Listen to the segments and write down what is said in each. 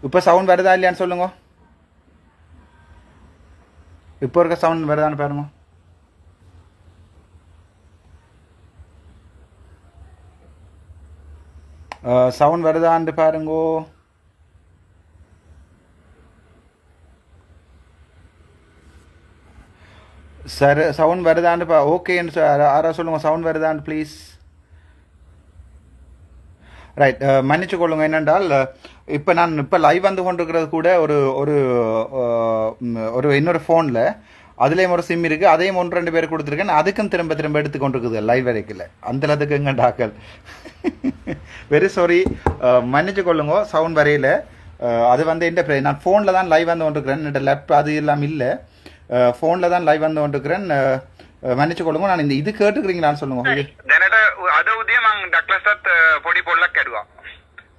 இப்போ சவுண்ட் வருதா இல்லையான்னு சொல்லுங்க. இப்போ இருக்க சவுண்ட் வருதான்னு பாருங்க. சவுண்ட் வருதான்னு பாருங்கோ. சார் சவுண்ட் வருதான்னு ஓகேன்னு யாராவது சொல்லுங்கள், சவுண்ட் வருதான்னு ப்ளீஸ். ரைட், மன்னிச்சு கொள்ளுங்க. என்னென்றால் இப்போ நான் லைவ் வந்து கொண்டிருக்கிறது கூட ஒரு ஒரு ஒரு இன்னொரு ஃபோனில் அதுலேயும் ஒரு சிம் இருக்குது, அதையும் 1-2 பேர் கொடுத்துருக்கேன். அதுக்கும் திரும்ப திரும்ப எடுத்து கொண்டிருக்குது லைவ் வரைக்கும். அந்தளத்துக்கு எங்க டாக்கள். வெரி சாரி, மன்னிச்சு கொள்ளுங்க சவுண்ட் வரையில். அது வந்து என்ன, நான் ஃபோனில் தான் லைவ் வந்து கொண்டிருக்கிறேன், என்னோட லேப்டாப் அது எல்லாம் இல்லை, ஃபோனில் தான் லைவ் வந்து கொண்டிருக்கிறேன். මන්නිච්ච කොළඹ நான் இந்த இது கேட்டுக்கிறீங்களான்னு சொல்லுங்க. දැනට අද උදේ මං ඩක්ලස්ටත් පොඩි පොල්ලක් කැඩුවා.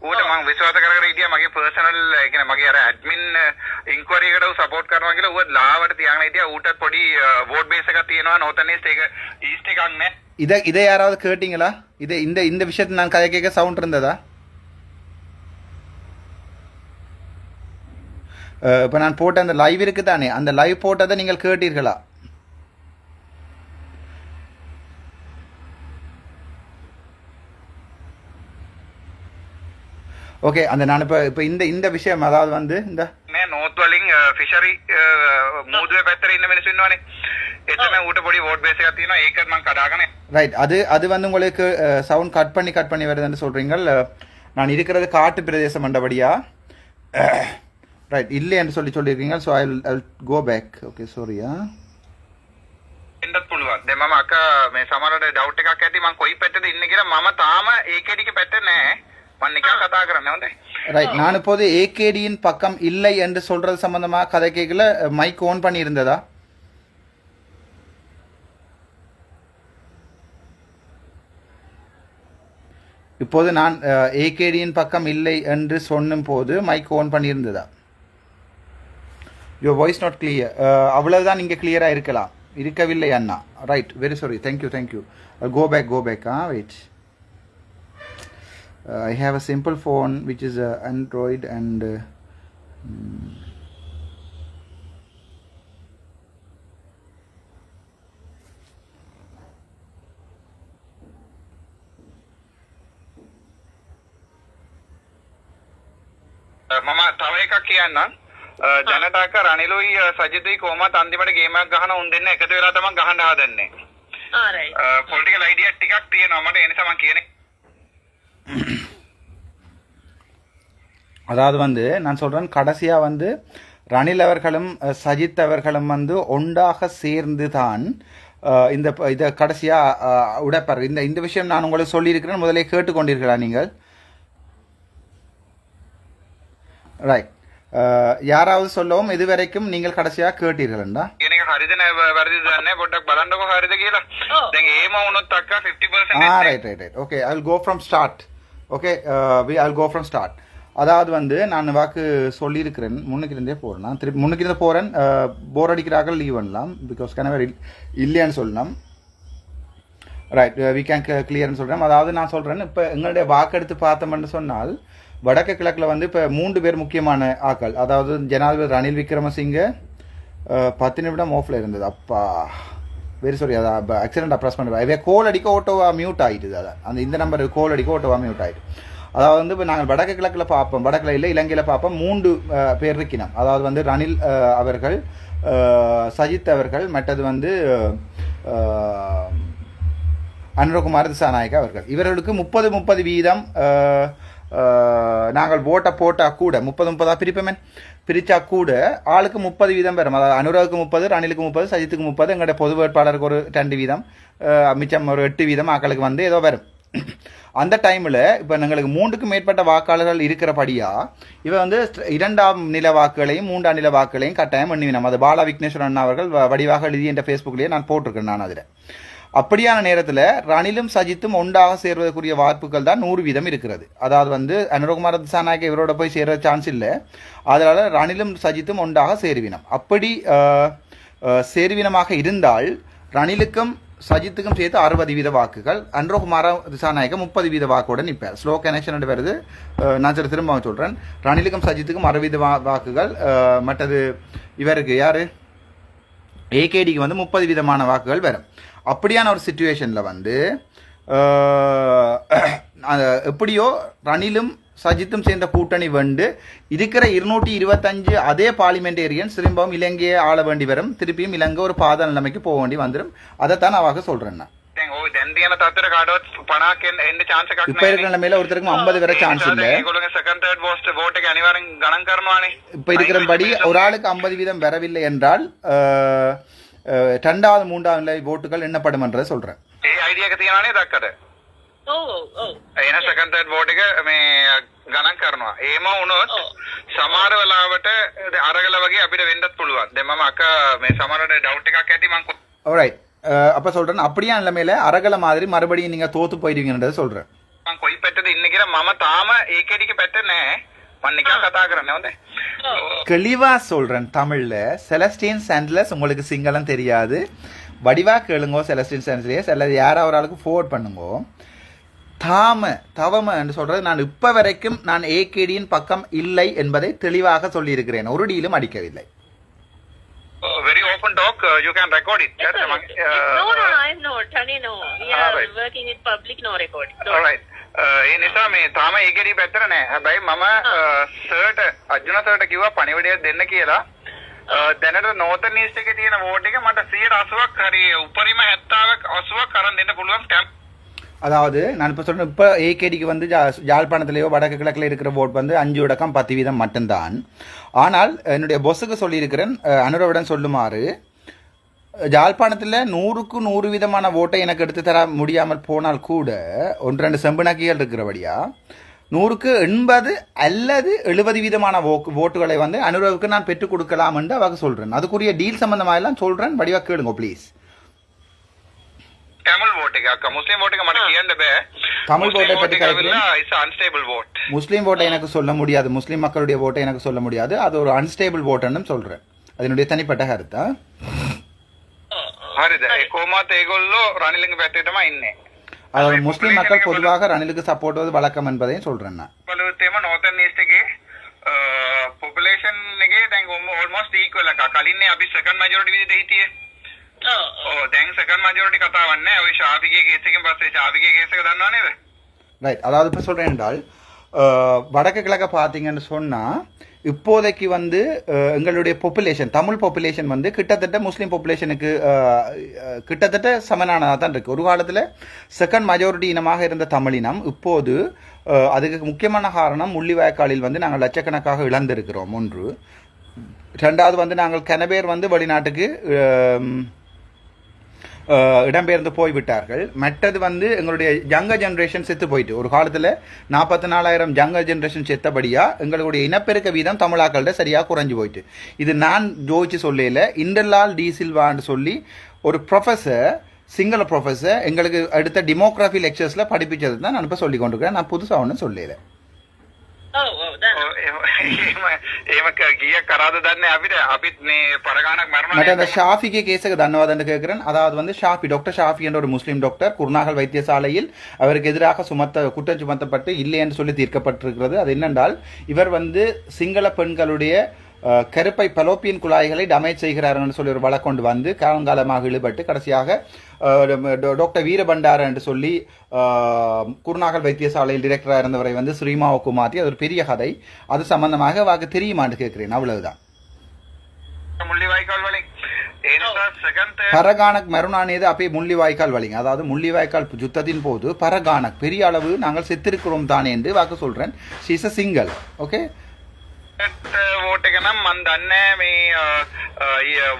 ඌට මං විශ්වාස කරගෙන හිටියා මගේ පර්සනල් ඒ කියන්නේ මගේ අර ඇඩ්මින් ඉන්ක්වයරි එකට ඌ සපෝට් කරනවා කියලා ඌ ලාවට තියාගෙන හිටියා. ඌටත් පොඩි වෝට් බේස් එකක් තියෙනවා නෝතනේස්ට් ඒක ඊස්ට් එකක් නැහැ. இதை யாராவது கேட்டீங்களா? இது இந்த இந்த விஷயத்தை நான் கதை கேட்க சவுண்ட் இருந்ததா? இப்போ நான் போட்ட அந்த லைவ் இருக்கு தானே, அந்த லைவ் போட்டதை நீங்கள் கேட்டீர்களா? ஓகே, அந்த நான் இப்போ இந்த இந்த விஷயம் அதாவது வந்து இந்த නෝත් වලින් ෆිෂරි මූදුවේ පැත්තට ඉන්න මිනිස්සු ඉන්නවනේ. එතන ඌට පොඩි වෝට් බේස් එකක් තියෙනවා. ඒකත් මං කඩාගෙන. ரைட், அது வந்து உங்களுக்கு சவுண்ட் கட் பண்ணி வருதுன்னு சொல்றீங்க. நான் இருக்கிறது காட்டு பிரதேசம் மண்டபடியா? ரைட், இல்லை என்று சொல்லியிருக்கீங்க. So I go back. Okay, சாரியா එන්නත් පුළුවන්. දැන් මම අක්කා මේ සමහරවිට ඩවුට් එකක් ඇති මං කොයි පැත්තද ඉන්නේ කියලා. මම තාම ඒකෙඩික පැත්තේ නැහැ. මම නිකන් කතා කරන්නේ හොඳයි. ரைட், நான் இப்போது ஏகேடியின் பக்கம் இல்லை என்று சொல்றது சம்பந்தமாக கதை கேட்கல. மைக் ஓன் பண்ணி இருந்ததா? இப்போது நான் ஏகேடியின் பக்கம் இல்லை என்று சொன்னும் போது மைக் ஓன் பண்ணியிருந்ததா? Your voice not clear. அவ்வளவுதான், இங்கே கிளியராக இருக்கவில்லை அண்ணா. Right, very sorry, thank you. Go back. Wait, I have a simple phone which is Android and මම තව එකක් කියන්නම්. ජනතාක රනිලුයි සජිතුයි කොහමත් අන්තිමට ගේම් එකක් ගහන උන් දෙන්න එකතු වෙලා තමයි ගහන්න හදන්නේ. පොලිටිකල් අයිඩියා ටිකක් තියෙනවා මට. ඒ නිසා මම කියන්නේ அதாவது வந்து நான் சொல்கிறேன், கடைசியாக வந்து ரணில் அவர்களும் சஜித் அவர்களும் வந்து ஒன்றாக சேர்ந்து தான் இதை கடைசியாக உடைப்பார். இந்த விஷயம் நான் உங்களுக்கு சொல்லியிருக்கிறேன், முதலே கேட்டுக்கொண்டீர்களா நீங்கள்? ரைட், யாராவது சொல்லவும் இதுவரைக்கும் நீங்கள் கடைசியாக கேட்டீர்களா? எனக்கு ஹரிதன வருது தானே போட்டக் බලන්නකො හරිද කියලා. දැන් ඒම වුණොත් අක්කා 50%. Right. Okay, I will go from start. Okay, I will go from start. அதாவது வந்து நான் வாக்கு சொல்லியிருக்கிறேன், முன்னுக்கிருந்தே போகிறேன். நான் திருப்பி முன்னுக்கிருந்து போகிறேன். போர் அடிக்கிறார்கள், லீவ் பண்ணலாம். பிகாஸ் கனவர் இல்லையான்னு சொல்லலாம். ரைட், வி கேன் கிளியர்னு சொல்கிறேன். அதாவது நான் சொல்கிறேன், இப்போ எங்களுடைய வாக்கெடுத்து பார்த்தோம்னு சொன்னால் வடக்கு கிழக்கில் வந்து இப்போ 3 பேர் முக்கியமான ஆக்கள். அதாவது ஜனாதிபதி ரணில் விக்ரமசிங்கே 10 நிமிடம் ஆஃபில் இருந்தது. அப்பா வெரி சாரி, அதை ஆக்சிடென்ட் ப்ரெஸ் பண்ணுவேன். கோல் அடிக்க ஓட்டோவா மியூட் ஆகிடுது. அதை அந்த இந்த நம்பர் கோல் அடிக்க ஓட்டோவா மியூட் ஆகிடுது. அதாவது வந்து இப்போ நாங்கள் வடக்கு கிழக்கில் பார்ப்போம், வடக்கில் இல்லை இலங்கையில் பார்ப்போம். 3 பேர் இருக்கணும். அதாவது வந்து ரணில் அவர்கள், சஜித் அவர்கள், மற்றது வந்து அனுரகுமார் திசாநாயக்க அவர்கள். இவர்களுக்கு 30% நாங்கள் ஓட்டை போட்டால் கூட 30 பிரித்தா கூட ஆளுக்கு 30% வரும். அதாவது அனுராவுக்கு 30, ரணிலுக்கு 30, சஜித்துக்கு 30, எங்களுடைய பொது வேட்பாளருக்கு ஒரு 2%, மிச்சம் ஒரு 8% ஆக்களுக்கு வந்து ஏதோ வரும். அந்த டைமில் இப்போ எங்களுக்கு 3க்கும் மேற்பட்ட வாக்காளர்கள் இருக்கிறபடியா இவ வந்து 2ஆம் நில வாக்குகளையும் 3ஆம் நில வாக்குகளையும் கட்டாயம் எண்ணுவினோம். அது பாலா விக்னேஸ்வரன் அண்ணா அவர்கள் வடிவாக எழுதி என்ற ஃபேஸ்புக்லேயே நான் போட்டிருக்கேன். நான் அதில் அப்படியான நேரத்தில் ரணிலும் சஜித்தும் ஒன்றாக சேர்வதற்குரிய வாய்ப்புகள் தான் 100% இருக்கிறது. அதாவது வந்து அனுரகுமார் திசாநாயக்க இவரோட போய் சேர சான்ஸ் இல்லை. அதனால் ரணிலும் சஜித்தும் ஒன்றாக சேருவினம். அப்படி சேருவினமாக இருந்தால் ரணிலுக்கும் சஜித்துக்கும் சேர்த்து 60 வீத வாக்குகள், அன்ரோகுமார திசாநாயக்க 30 வீத வாக்குடன் நிற்பார். ஸ்லோ கனெக்ஷன் வருது, நான் சரி திரும்ப சொல்கிறேன். ரணிலுக்கும் சஜித்துக்கும் 60 வாக்குகள், மற்றது இவருக்கு யார் ஏகேடிக்கு வந்து 30 வீதமான வாக்குகள் வரும். அப்படியான ஒரு சிச்சுவேஷனில் வந்து எப்படியோ ரணிலும் சஜித்தும் சேர்ந்த கூட்டணி வந்து இருக்கிற 225 அதே பார்லிமெண்டேரியன்ஸ் திரும்பவும் இலங்கையை ஆள வேண்டி வரும். திருப்பியும் இலங்கை ஒரு பாத நிலைமைக்கு போக வேண்டி வந்துடும். அதைத்தான் நான் சொல்றேன். இப்ப இருக்கிற நிலைமையில ஒருத்தருக்கும் 50 வர சான்ஸ் இல்ல. இப்ப இருக்கிறபடி ஒரு ஆளுக்கு 50 வீதம் வரவில்லை என்றால் 2வது 3வது நிலை ஓட்டுகள் எண்ணப்படும் என்றதை சொல்றேன். එන සෙකන්ඩ් තර්ඩ් වෝට් එක මේ ගණන් කරනවා. එහෙම වුණොත් සමහර වෙලාවට අරගල වගේ අපිට වෙන්නත් පුළුවන්. දැන් මම අක මේ සමහරට ඩවුට් එකක් ඇති මම alright அப்ப சொல்றேன். அப்படியே நிலைமையில அரகல மாதிரி மறுபடியும் நீங்க தோத்து போயிடுவீங்கன்றதை சொல்றேன். මම කොයි පැත්තද ඉන්නේ කියලා මම තාම ඒකෙදික පැත්ත නැහැ. මම නිකන් කතා කරන්නේ හොඳේ. தெளிவா சொல்றேன் தமிழ்ல. செலஸ்டியன் சாண்ட்லஸ் உங்களுக்கு சிங்களம் தெரியாது. வடிவா கேளுங்கோ செலஸ்டியன் சாண்ட்லஸ் அல்லது யாரா ஒரு ஆளுக்கு ஃபோர்வர்ட் பண்ணுங்கோ. தவம என்று சொல்றது நான் இப்ப வரைக்கும் நான் ஏகேடியின் பக்கம் இல்லை என்பதை தெளிவாக சொல்லி இருக்கிறேன். ஒரு டீலும் அடிக்கவில்லை. Very open talk, you can record it. No, I'm not. Tani, no. We are working in public, no recording. All right. ඒ නිසා මේ තාම ඒකෙදි පැත්තට නැහැ. හැබැයි මම සර්ට අර්ජුන සර්ට කිව්වා පණිවිඩයක් දෙන්න කියලා. දැනට නෝතන් ඊස්ට් එකේ තියෙන වෝට් එක මට 180ක් හරි උපරිම 70ක් 80ක් අරන් දෙන්න පුළුවන් ස්ටැම්ප්. அதாவது நான் இப்போ சொல்கிறேன், இப்போ ஏகேடிக்கு வந்து யாழ்ப்பாணத்திலேயோ வடக்கு கிழக்கில் இருக்கிற ஓட் வந்து 5% 10% மட்டும்தான். ஆனால் என்னுடைய பொஸ்ஸுக்கு சொல்லியிருக்கிறேன், அனுரவுடன் சொல்லுமாறு யாழ்ப்பாணத்தில் 100க்கு 100 வீதமான ஓட்டை எனக்கு எடுத்து தர முடியாமல் போனால் கூட 1-2 செம்புநக்கிகள் இருக்கிறபடியா 100க்கு 80 அல்லது 70 வீதமான ஓட்டுகளை வந்து அனுரவுக்கு நான் பெற்றுக் கொடுக்கலாம் என்று அவங்க சொல்கிறேன். அதுக்குரிய டீல் சம்பந்தமாக எல்லாம் சொல்கிறேன். வடிவாக கேளுங்க ப்ளீஸ். தமிழ் ஓட் එක මුස්ලිම් වෝට් එක මට කියන්න බෑ. தமிழ் ஓட்டை பற்றி இட்ஸ் அன்ஸ்டேபிள் வோட். முஸ்லீம் ஓட்டை எனக்கு சொல்ல முடியாது. முஸ்லீம் மக்களுடைய ஓட்டை எனக்கு சொல்ல முடியாது. அது ஒரு அன்ஸ்டேபிள் ஓட்டுன்னு சொல்றேன். அதனுடைய தனிப்பட்ட கருத்தா. හරිද? ඒ කොහොමත් ඒගොල්ලෝ රනිලින්ගේ පැත්තේ තමයි ඉන්නේ. அதாவது முஸ்லீம் மக்கள் பொதுவாக ரணிலுக்கு சப்போர்ட் வது வழக்கம் என்பதையும் சொல்றேன் நான். බලුවේම නෝතන් ඊස්ට් එකේ පොපුලේෂන් එකේ දැන් ඔල්මෝස්ට් ඊක්වල් එකක්. කලින්නේ අපි සෙකන්ඩ් මැජොරිටි විදිහට හිටියේ. දැන් සෙකන්ඩ් මැජොරිටි කතාවක් නැහැ. ඔය ශාපිගේ කේස් එකෙන් පස්සේ ශාපිගේ කේස් එක දන්නව නේද? ரைட். அதாவது இப்போ சொல்றேன் என்றால் வடக்கு கிழக்க பார்த்தீங்கன்னு சொன்னா இப்போதைக்கு வந்து எங்களுடைய பாப்புலேஷன் தமிழ் பாப்புலேஷன் வந்து கிட்டத்தட்ட முஸ்லீம் பாப்புலேஷனுக்கு கிட்டத்தட்ட சமனானதாக தான் இருக்குது. ஒரு காலத்தில் செகண்ட் மெஜாரிட்டி இனமாக இருந்த தமிழினம் இப்போது அதுக்கு முக்கியமான காரணம் முள்ளிவாய்க்காலில் வந்து நாங்கள் லட்சக்கணக்காக இழந்திருக்கிறோம். ஒன்று. ரெண்டாவது வந்து நாங்கள் கனபேர் வந்து வெளிநாட்டுக்கு இடம்பெயர்ந்து போய்விட்டார்கள். மற்றது வந்து எங்களுடைய யங்கர் ஜென்ரேஷன் செத்து போயிட்டு ஒரு காலத்தில் 44,000 யங்கர் ஜென்ரேஷன் செத்தபடியா எங்களுடைய இனப்பெருக்க வீதம் தமிழாக்கள்கிட்ட சரியாக குறைஞ்சு போயிட்டு. இது நான் ஜோதிச்சு சொல்லல, இண்டர்லால் டி சில்வான்னு சொல்லி ஒரு ப்ரொஃபஸர், சிங்கள ப்ரொஃபஸர் எங்களுக்கு அடுத்த டெமோகிராஃபி லெக்சர்ஸில் படிப்பிச்சது தான் நான் இப்போ சொல்லி கொண்டிருக்கிறேன். நான் புதுசாக ஒன்றும் சொல்லல. அந்த ஷாஃபிக்கு கேஸுக்கு தன்வாதம் கேட்கிறேன். அதாவது வந்து ஷாஃபி டாக்டர் ஷாஃபி என்ற ஒரு முஸ்லீம் டாக்டர் குருநாகல் வைத்தியசாலையில் அவருக்கு எதிராக குற்றம் சுமத்தப்பட்டு இல்லை என்று சொல்லி தீர்க்கப்பட்டிருக்கிறது. அது என்னென்றால் இவர் வந்து சிங்கள பெண்களுடைய கருப்பை பலோப்பியன் குழாய்களை டமேஜ் செய்கிறார்கள் சொல்லி ஒரு வழக்கொண்டு வந்து காலங்காலமாக ஈடுபட்டு கடைசியாக டாக்டர் வீரபண்டார என்று சொல்லி குருநாகல் வைத்தியசாலையில் டிரெக்டராக இருந்தவரை வந்து ஸ்ரீமாவுக்கு மாற்றி அது ஒரு பெரிய கதை. அது சம்பந்தமாக வாக்கு தெரியுமான்னு கேட்கிறேன். அவ்வளவுதான். பரகானக் மருணானேது அப்பே முள்ளிவாய்க்கால் வலிங்க. அதாவது முள்ளிவாய்க்கால் யுத்தத்தின் போது பரகானக் பெரிய அளவு நாங்கள் செத்திருக்கிறோம் தானே என்று வாக்கு சொல்றேன். She is a single. Okay. Vote එක නම් මම දන්නේ මේ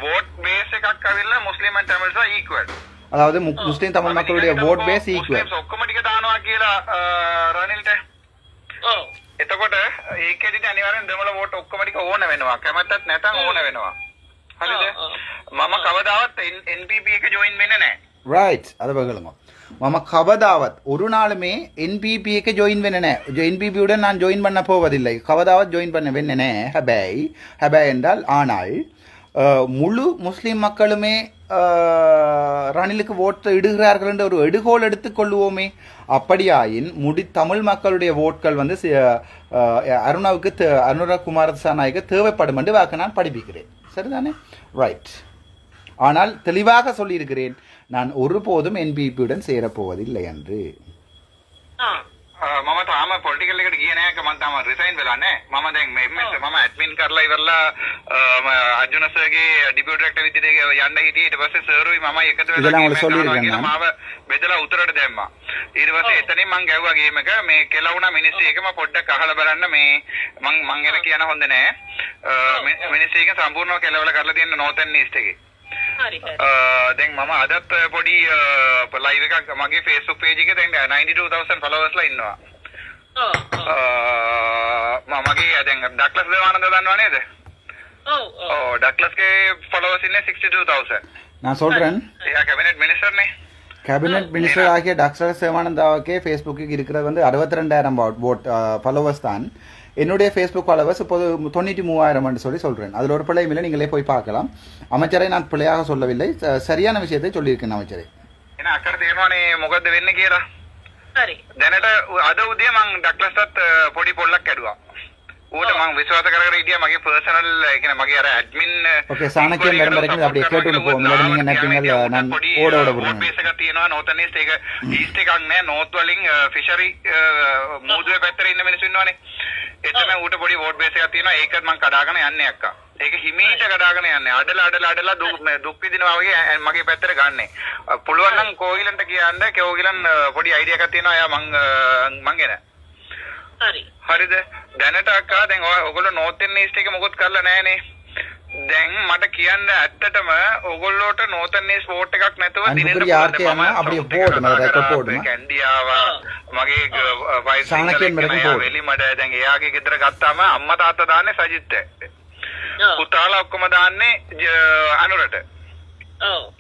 වෝට් බේස් එකක් අවිල්ලා මුස්ලිම් and tamils are equal. அதாவது முஸ்லிம் தமிழ் மக்களுடைய வோட் பேஸ் ஈக்குவல். ඔක්කොම ටික දානවා කියලා රනිල්ට. එතකොට ඒකෙදිට අනිවාර්යෙන් දෙමළ වෝට් ඔක්කොම ටික ඕන වෙනවා. කැමැත්තක් නැතනම් ඕන වෙනවා. හරිද? මම කවදාවත් NPP එක ජොයින් වෙන්නේ නැහැ. ரைட். அதை பகிலுங்க. மம கவதாவத் ஒரு நாளுமே என்பிபிக்கு ஜாயின் பண்ணனே. என்பிபியுடன் நான் ஜாயின் பண்ண போவதில்லை. கவதாவத் ஜாயின் பண்ண வேணனே. ஹபை என்றால் ஆனால் முழு முஸ்லீம் மக்களுமே ரணிலுக்கு ஓட்டு இடுகிறார்கள் என்ற ஒரு எடுகோல் எடுத்துக்கொள்வோமே. அப்படியாயின் தமிழ் மக்களுடைய ஓட்கள் வந்து அருணாவுக்கு அனுர குமாரசாநாயக்கு தேவைப்படும் என்று வாக்கு நான் படிப்பிக்கிறேன். சரிதானே? ரைட். ஆனால் தெளிவாக சொல்லியிருக்கிறேன், நான் ஒருபோதும் என்பிபியுடன் சேரப்போவதில்லை என்று. මම තාම පොලිටිකල් එකට ගියේ නැහැ. මම තාම රිසයින් වෙලා නැහැ. මම දැන් MS මම ඇඩ්මින් කරලා ඉවරලා අර්ජුන සර්ගේ ඩිපියුටි ඩිරෙක්ටර් විදිහට යන්න හිටියේ. ඊට පස්සේ සර්ුයි මමයි එකතු වෙලා මාව බෙදලා උතරට දැම්මා. ඊට පස්සේ එතනින් මං ගැව්වා ගේම් එක. මේ කෙලවුණා මිනිස්සු එකම පොඩ්ඩක් අහලා බලන්න. මේ මං එන කියන හොඳ නැහැ. මිනිස්සු එක සම්පූර්ණව කෙලවලා කරලා තියෙන නෝතන් ඊස්ට් එකේ. දැන් මම අදත් පොඩි ලයිව් එකක් මගේ Facebook page එකේ දැන් 92000 followers ලා ඉන්නවා. මමගේ දැන් ඩක්ලස් දේවානන්ද දන්නව නේද? ඩක්ලස්ගේ followers ඉන්නේ 62000. நான் சொல்றேன், கேபினட் மினிஸ்டர் நே கேபினட் மினிஸ்டர் ஆகிய டாக்டர் சிவானந்தாவுக்கே ஃபேஸ்புக்கில் இருக்கிறது வந்து 62,000 ஃபாலோவர்ஸ் தான். என்னுடைய ஃபேஸ்புக் ஃபாலோவர்ஸ் இப்போது 93,000 என்று சொல்கிறேன். அதில் ஒரு பிள்ளையும் இல்லை, நீங்களே போய் பார்க்கலாம். அமைச்சரை நான் பிள்ளையாக சொல்லவில்லை, சரியான விஷயத்தை சொல்லியிருக்கேன் அமைச்சரை. ஏன்னா அక్కడ තේරෙනවනේ මොකද්ද වෙන්නේ කියලා. හරි. දැනට අද උදේ මං ඩක්ලස්ටත් පොඩි පොල්ලක් ඇදුවා. ඌට මං විශ්වාස කරගෙන හිටියා මගේ පර්සනල් කියන්නේ මගේ අර ඇඩ්මින් ஓகே சாணக்கியன் மேடம் வரைக்கும் அப்படியே கேட்டு போவோம். இல்ல நீங்க நெட்டிங்கல நான் ஓட වෝට් බේස් එකක් තියෙනවා නෝතන් ඊස්ට් එක ඊස්ට් එකක් නෑ නෝත් වලින් ෆිෂරි මූදුවේ පැත්තේ ඉන්න මිනිස්සු ඉන්නවනේ. එතන ඌට පොඩි වෝට් බේස් එකක් තියෙනවා. ඒකත් මං කඩාගෙන යන්නේ අක්කා. ඒක හිමීට කඩාගෙන යන්නේ. අඩලා දුක් විඳිනවා වගේ මගේ පැත්තට ගන්නෙ. පුළුවන් නම් කෝගිලන්ට කියන්න. කෝගිලන් පොඩි අයිඩියා එකක් තියෙනවා. එයා මං ගෙන. හරි. හරිද? දැනට අක්කා දැන් ඔයගොල්ලෝ නෝතන් ඊස්ට් එක මොකොත් කරලා නැහනේ. දැන් මට කියන්න ඇත්තටම ඔයගොල්ලෝට නෝතන් ඊස්ට් වෝට් එකක් නැතුව දිනෙට அப்படியே போடுமா ரெக்கார்ட் போடுமா කැන්ඩියාවා මගේ වයිෆ් වෙලි මඩ දැන් එයාගේ ගෙදර ගත්තාම අම්මා තාත්තා දාන්නේ සජිත්. පුතාලා ඔක්කොම දාන්නේ අනුරට.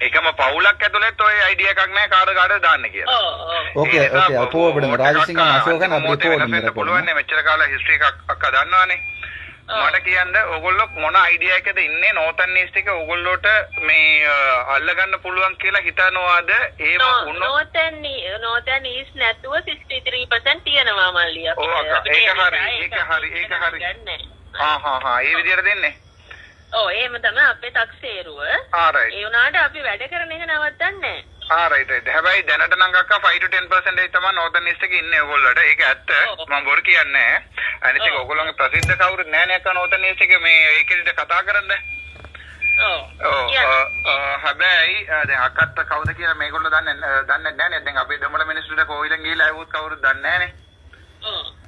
ඒකම පවුලක් ඇතුළෙත් ඔය අයිඩියා එකක් නැහැ කාට දාන්න කියලා. ஓகே ஓகே அப்போ விடுங்க. ராஜசிங்கம் அசோகன் அப்படியே போடுங்க. පුළුවන් නේ මෙච්චර කාලේ හිස්ටරි එකක් අක්කා දන්නවනේ. මට කියන්න ඔයගොල්ලෝ මොන අයිඩියා එකද ඉන්නේ නෝතන් ඊස්ට් එක ඔයගොල්ලෝට මේ අල්ලගන්න පුළුවන් කියලා හිතනවාද? ඒ නෝතන් ඊස්ට් නැතුව 63% තියෙනවා මල්ලියා. ඒක හරි. ඒ විදියට දෙන්නේ. එහෙම තමයි අපේ තක්සේරුව. ඒ වුණාට අපි වැඩ කරන එක නවත්තන්නේ නැහැ. right. හැබැයි දැනට නම් අක්කා 5 to 10% තමයි නෝතන් ඊස්ට් එකේ ඉන්නේ ඔයගොල්ලෝට. ඒක ඇත්ත. මම බොරු කියන්නේ නැහැ. අනිත් එක ඔයගොල්ලෝගේ ප්‍රසිද්ධ කවුරුත් නැහැ අක්කා නෝතන් ඊස්ට් එකේ මේ ඒකෙදිට කතා කරන්න. හැබැයි දැන් අක්කත් කවුද කියලා මේගොල්ලෝ දන්නේ නැහැ නේද? දැන් අපේ දෙමළ මිනිස්සුන්ට කෝවිලෙන් ගිහලා ආවොත් කවුරුත් දන්නේ නැහැ නේ.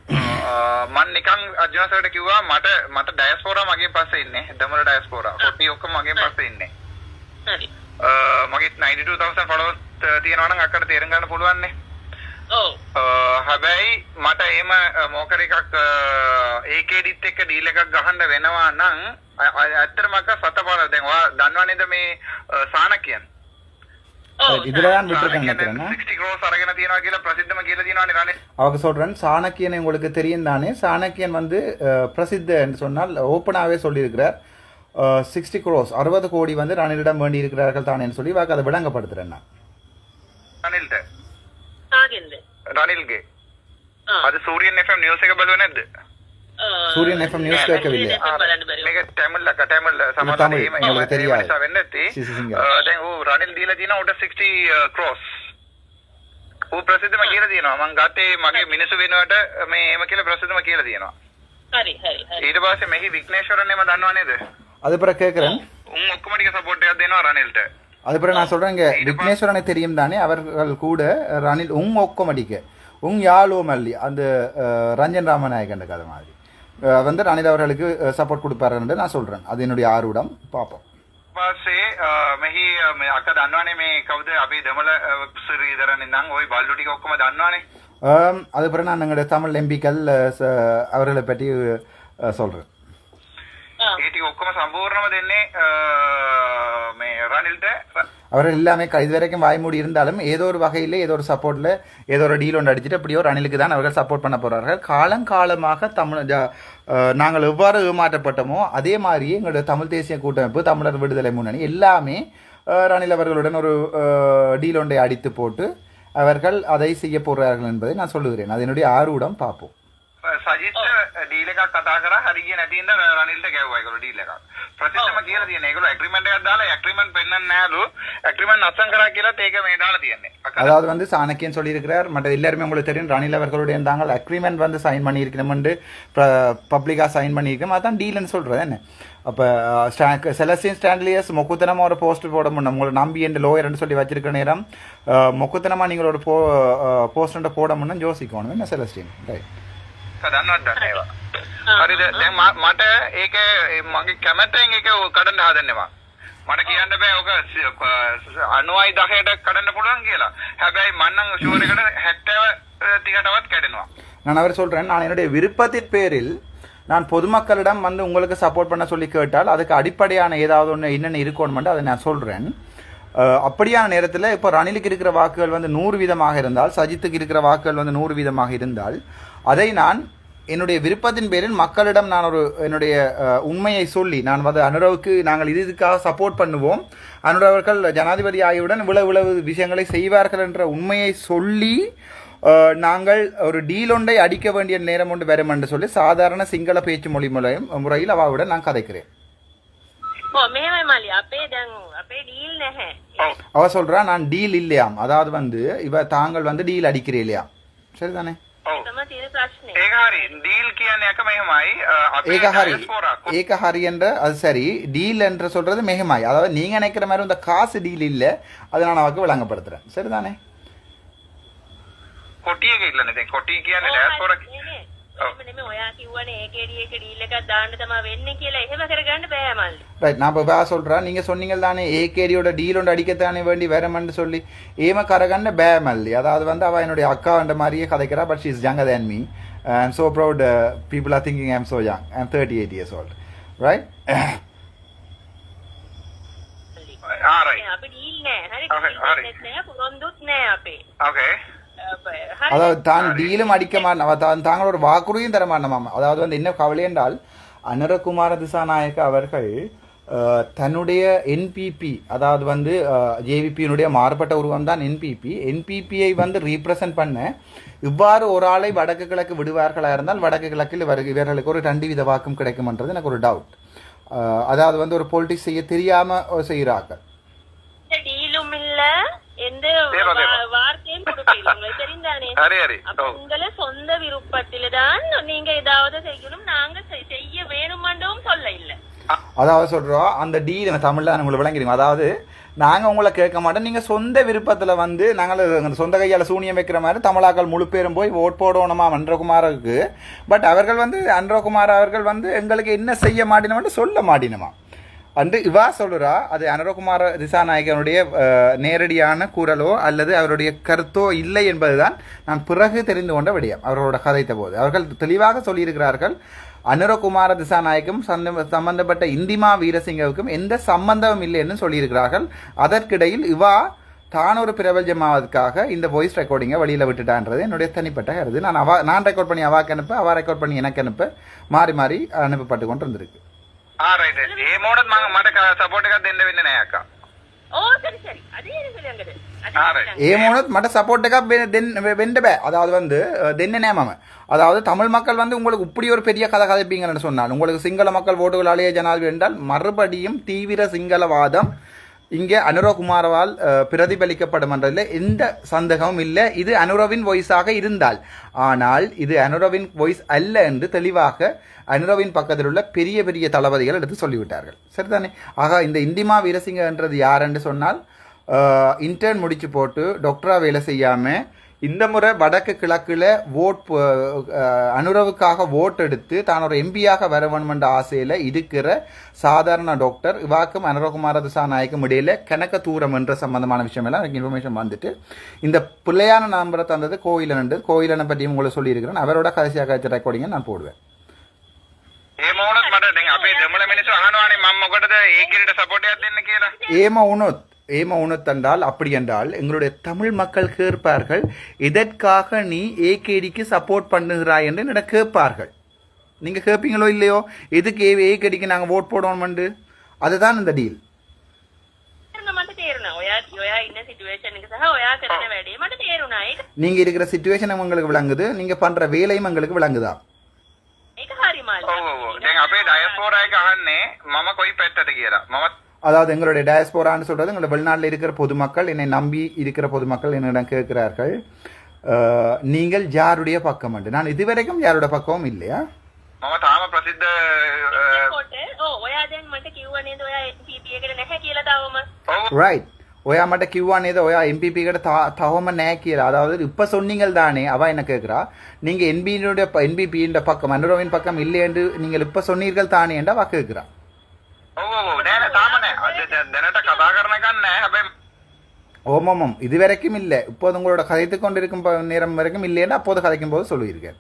මම නිකන් අර්ජුන සර්ට කිව්වා මට ඩයස්පෝරා මගෙන් පස්සේ ඉන්නේ. දෙමළ ඩයස්පෝරා. කොටි ඔක්කොම මගෙන් පස්සේ ඉන්නේ. හරි. මගේ 92000 followers තියෙනවා නම් අක්කට තේරුම් ගන්න පුළුවන් නේ. හැබැයි මට එහෙම මොකර එකක් ඒකේඩිත් එක්ක ඩීල් එකක් ගහන්න වෙනවා නම් ඇත්තටම අක්ක සතපාර දැන් ඔයා දන්නව නේද මේ සානකියන් இதுலதான் விட்டுருக்காங்க நினைக்கிறேன். 60 crores அரගෙන තියනවා කියලා ප්‍රසිද්ධම කියලා දිනවනේ රනේ. அவங்க சொல்றேன் சாணக்கியன் உங்களுக்கு தெரியும் தானே. சாணக்கியன் வந்து பிரசித்த என்று சொன்னால் ஓப்பனாகவே சொல்லியிருக்கிறார் 60 crores 60 கோடி வந்து ரணிலிடம் வேண்டி இருக்கிறார்கள் தானேன்னு சொல்லி வாக்கு அதை விளங்கப்படுத்துறேன் நான். රනිල්ගේ අද සූරියන් FM නිවුස් එක බලුවේ නැද්ද? සූරියන් FM නිවුස් கேட்கவில்லை. මේක තමිල් සමහරවිට உங்களுக்கு தெரியாது. වෙන්න ඇති. දැන් ඌ රනිල් දීලා තියෙනවා උට 60 crores. ඌ ප්‍රසිද්ධම කියලා තියෙනවා. මං ගත්තේ මගේ මිනිස්සු වෙනුවට මේ එහෙම කියලා ප්‍රසිද්ධම කියලා තියෙනවා. හරි. ඊට පස්සේ මෙහි වික්නේශ්වරන් එම දන්නව නේද? அது பிறகு கேட்கிறேன். උන් ඔක්කොම ටික සපෝට් එකක් දෙනවා රනිල්ට. அது பிறகு நான் சொல்றேன் விக்னேஸ்வரனை தெரியும் தானே. அவர்கள் கூட ரணில் ஒக்கமடிக்க யாழோ மல்லி அந்த ரஞ்சன் ராமநாயகன் கதை மாதிரி வந்து ரணில் அவர்களுக்கு சப்போர்ட் கொடுப்பாருன்னு நான் சொல்றேன். அது என்னுடைய ஆர்வம். பார்ப்போம். පස්සේ මෙහි අක්ක දන්නවනේ මේ කවුද අපි දෙමළ ශ්‍රීධරන් ඉඳන් ওই බල්ලු ටික ඔක්කොම දන්නවනේ. அது பிறகு நான் எங்களுடைய தமிழ் எம்பிக்கள் அவர்களை பற்றி சொல்றேன். ඒ ටික ඔක්කොම සම්පූර්ණව දෙන්නේ මේ රනිල්ට. அவர்கள் எல்லாமே இது வரைக்கும் வாய்மூடி இருந்தாலும் ஏதோ ஒரு வகையில் ஏதோ ஒரு சப்போர்ட்டில் ஏதோ ஒரு டீல் ஒன்று அடிச்சுட்டு எப்படியோ ரணிலுக்கு தான் அவர்கள் சப்போர்ட் பண்ண போகிறார்கள். காலங்காலமாக நாங்கள் எவ்வாறு ஏமாற்றப்பட்டோமோ அதே மாதிரியே எங்களுடைய தமிழ் தேசிய கூட்டமைப்பு, தமிழர் விடுதலை முன்னணி எல்லாமே ரணில் அவர்களுடன் ஒரு டீல் ஒன்றை அடித்து போட்டு அவர்கள் அதை செய்ய போகிறார்கள் என்பதை நான் சொல்லுகிறேன். அது என்னுடைய ஆர்வம் பார்ப்போம். සජිත් ඩීල් එකක් කතා කරා හරි ගියේ නැති ඉඳ රනිල්ට ගැව්වා ඒගොල්ලෝ ඩීල් එකක්. ප්‍රතිශතම කියලා තියෙන. ඒගොල්ලෝ ඇග්‍රීමන්ට් එකක් දාලා ඇග්‍රීමන්ට් පෙන්නන්නේ නැහැලු. ඇග්‍රීමන්ට් අත්සන් කරා කියලාත් ඒක මේ දාලා තියෙන්නේ. அதாவது வந்து சாணக்கியன் சொல்லியிருக்கிறார். மற்ற எல்லாருமே உங்களுக்கு தெரியும் ரணில் அவர்களுடைய இருந்தாங்க அக்ரிமெண்ட் வந்து சைன் பண்ணியிருக்கணும்னு பப்ளிக்காக சைன் பண்ணியிருக்கோம். அதான் டீல்னு சொல்கிறது என்ன. அப்போ செலஸ்டின் ஸ்டான்லியஸ் மொக்குத்தனமாக ஒரு போஸ்ட் போட முடியும். உங்களை நம்பி என் லோயர்னு சொல்லி வச்சிருக்க நேரம் மொக்குத்தனமாக நீங்கள் ஒரு போஸ்ட் போட முடியும் யோசிக்கணும் என்ன செலஸ்டின். ரைட். දන්නවත් දන්නේ ඒවා. හරිද? දැන් මට ඒක මගේ කැමැත්තෙන් ඒක කඩන්න හදන්නවා. මට කියන්න බෑ ඔක 90,000ට කඩන්න පුළුවන් කියලා. හැබැයි මම නම් ෂුවර් එකට 70,000ටවත් කැඩෙනවා. நான் அவர் சொல்கிறேன், நான் என்னுடைய விருப்பத்தின் பேரில் நான் பொதுமக்களிடம் வந்து உங்களுக்கு சப்போர்ட் பண்ண சொல்லி கேட்டால் அதுக்கு அடிப்படையான ஏதாவது ஒன்று என்னென்ன இருக்கணுமென்று அதை நான் சொல்கிறேன். அப்படியான நேரத்தில் இப்போ ரணிலுக்கு இருக்கிற வாக்குகள் வந்து 100% இருந்தால், சஜித்துக்கு இருக்கிற வாக்குகள் வந்து 100% இருந்தால், அதை நான் என்னுடைய விருப்பத்தின் பேரில் மக்களிடம் நான் ஒரு என்னுடைய உண்மையை சொல்லி நான் வந்து அனுரவுக்கு நாங்கள் இதுக்காக சப்போர்ட் பண்ணுவோம், அனுர அவர்கள் ஜனாதிபதி ஆகியவுடன் இவ்வளவு விஷயங்களை செய்வார்கள் என்ற உண்மையை சொல்லி நாங்கள் ஒரு டீல் ஒன்றை அடிக்க வேண்டிய நேரம் ஒன்று வரும் என்று சொல்லி சாதாரண சிங்கள பேச்சு முறையில் அவாவுடன் நான் கதைக்கிறேன். அவ சொல்றா நான் டீல் இல்லையாம், அதாவது வந்து இவ தாங்கள் வந்து டீல் அடிக்கிறே இல்லையா. சரிதானே? ஏக ஹரி என்ற அது சரி, டீல் என்று சொல்றது மெகமாய், அதாவது நீங்க நினைக்கிற மாதிரி இந்த காசு டீல் இல்ல, அதை நான் அவருக்கு விளங்கப்படுத்துறேன். சரிதானே? நான் சொல்றேன், நீங்க சொன்னீங்க தானே ஏகேடியோட டீல் ஒன்று அடிக்கத்தானே வேண்டி வேறமென்று சொல்லி ஏம கரகன்னு பேமல்லி, அதாவது வந்து அவ என்னுடைய அக்கான்ற மாதிரியே கதைக்கிறா. But she is younger than me. I'm so proud. People are thinking I'm so young. I'm 38 years old. Right? அதாவது தான் டீலும் அடிக்க மாட்டோம், தாங்களோட வாக்குறுதியும் தர மாட்டோம். அதாவது வந்து என்ன கவலை என்றால் அனுரகுமார திசாநாயக்க அவர்கள் தன்னுடைய என்பிபி, அதாவது வந்து ஜேவிபியினுடைய மாறுபட்ட உருவம் தான் என்பிபியை வந்து ரீப்ரசன்ட் பண்ண இவ்வாறு ஒரு ஆளை வடக்கு கிழக்கு விடுவார்களாக இருந்தால் வடக்கு கிழக்கில் இவர்களுக்கு ஒரு 2 வீத வாக்கும் கிடைக்கும்ன்றது எனக்கு ஒரு டவுட். அதாவது வந்து ஒரு பொலிட்டிக்ஸ் செய்ய தெரியாம செய்கிறார்கள். சொந்த விருப்பத்தில்தான் நீங்க ஏதாவது செய்யணும், நாங்க செய்ய வேணுமாண்டவும் சொல்ல இல்ல. அதாவது சொல்றோம் அந்த டீல் தமிழ்ல உங்களுக்கு விளங்கிறீங்க. அதாவது நாங்க உங்களை கேட்க மாட்டோம், நீங்க சொந்த விருப்பத்துல வந்து நாங்கள் சொந்த கையால சூனியம் வைக்கிற மாதிரி தமிழாக்கள் முழு பேரும் போய் ஓட் போடணுமா அன்றகுமாருக்கு. பட் அவர்கள் வந்து அன்றகுமார் அவர்கள் வந்து எங்களுக்கு என்ன செய்ய மாட்டினோம்னு சொல்ல மாட்டினோமா அன்று இவா சொல்லுறா. அது அனுரகுமார திசாநாயகனுடைய நேரடியான குரலோ அல்லது அவருடைய கருத்தோ இல்லை என்பதுதான் நான் பிறகு தெரிந்து கொண்ட விடயம். அவர்களோட கதைத்த போது அவர்கள் தெளிவாக சொல்லியிருக்கிறார்கள், அனுரகுமார திசாநாயகம் சம்பந்தப்பட்ட இந்திமா வீரசிங்கவுக்கும் எந்த சம்பந்தமும் இல்லை என்று சொல்லியிருக்கிறார்கள். அதற்கிடையில் இவா தான் ஒரு பிரபஞ்சமாவதுக்காக இந்த வாய்ஸ் ரெக்கார்டிங்கை வெளியில் விட்டுட்டான்றது என்னுடைய தனிப்பட்ட கருது. நான் ரெக்கார்ட் பண்ணி அவாக்கு அனுப்ப, அவா ரெக்கார்ட் பண்ணி எனக்கு அனுப்ப, மாறி மாறி அனுப்பப்பட்டு கொண்டு இருந்திருக்கு. அதாவது வந்து அதாவது தமிழ் மக்கள் வந்து உங்களுக்கு இப்படி ஒரு பெரிய கதை கதைப்பீங்கன்னு சொன்னால் உங்களுக்கு சிங்கள மக்கள் ஓட்டுகளாலேயே ஜனாதிபதி என்றால் மறுபடியும் தீவிர சிங்களவாதம் இங்கே அனுரகுமாரவால் பிரதிபலிக்கப்படும் என்றதில் எந்த சந்தேகமும் இல்லை. இது அனுரவின் வாய்ஸாக இருந்தால், ஆனால் இது அனுரவின் வாய்ஸ் அல்ல என்று தெளிவாக அனுரவின் பக்கத்தில் உள்ள பெரிய பெரிய தளபதிகள் எடுத்து சொல்லிவிட்டார்கள். சரிதானே? ஆக இந்த இந்திமா வீரசிங்க என்றது யார் என்று சொன்னால் இன்டர்ன் முடிச்சு போட்டு டாக்டரா வேலை செய்யாம இந்த முறை வடக்கு கிழக்குல அனுரவுக்காக ஓட் எடுத்து தான் ஒரு எம்பியாக வர வேண்டும் என்ற ஆசையில இருக்கிற சாதாரண டாக்டர் இவாக்கும் அனுரகுமார திசாநாயக்கும் இடையில கணக்க தூரம் என்ற சம்பந்தமான விஷயம் எல்லாம் எனக்கு இன்ஃபர்மேஷன் வந்துட்டு இந்த பிள்ளையான நம்பரை தந்தது கோயிலன் பற்றியும் உங்களுக்கு சொல்லியிருக்கிறேன். அவரோட கடைசியாக ரெக்கார்டிங்கை நான் போடுவேன். ඒ මොනොත් මට දැන් අපේ දෙමළ මිනිස්සු අහනවානේ මම මොකටද ඒකේට සපෝට් එකක් දෙන්න කියලා. ஏம உணத் என்றால் அப்படி என்றால் எங்களுடைய தமிழ் மக்கள் கேட்பார்கள் இதற்காக நீ ஏகேடிக்கு சப்போர்ட் பண்ணுகிறாய் என்று என்னிடம் கேட்பார்கள். நீங்கள் கேட்பீங்களோ இல்லையோ, எதுக்கு ஏகேடிக்கு நாங்கள் ஓட் போடணும்ண்டு, அதுதான் இந்த டீல். நீங்க இருக்கிற சிச்சுவேஷன் உங்களுக்கு விளங்குது, நீங்க பண்ற வேலையும் உங்களுக்கு விளங்குதா? அதாவது எங்களுடைய டயஸ்போரான்னு சொல்றது எங்களுடைய வெளிநாட்டில் இருக்கிற பொதுமக்கள், என்னை நம்பி இருக்கிற பொதுமக்கள் என்னிடம் கேட்கிறார்கள் நீங்கள் யாருடைய பக்கம் என்று. நான் இதுவரைக்கும் யாருடைய பக்கமும் இல்லையா. ரைட். ඔයා මට කිව්වා නේද ඔයා MPP එකට තවම නැහැ කියලා. அதாவது இப்ப சொன்னீங்கள் தானே, அவ என்ன கேக்குறா, நீங்க NPP யின் பக்கம் அனுரவின் பக்கம் இல்லை என்று நீங்கள் இப்ப சொன்னீர்கள் தானே என்று அவ கேக்குறா. ஓமாமம் இதுவரைக்கும் இல்லை, இப்போது உங்களோட கதைத்து கொண்டிருக்கும் நேரம் வரைக்கும் இல்லைன்னு அப்போது கதைக்கும் போது சொல்லியிருக்கேன்.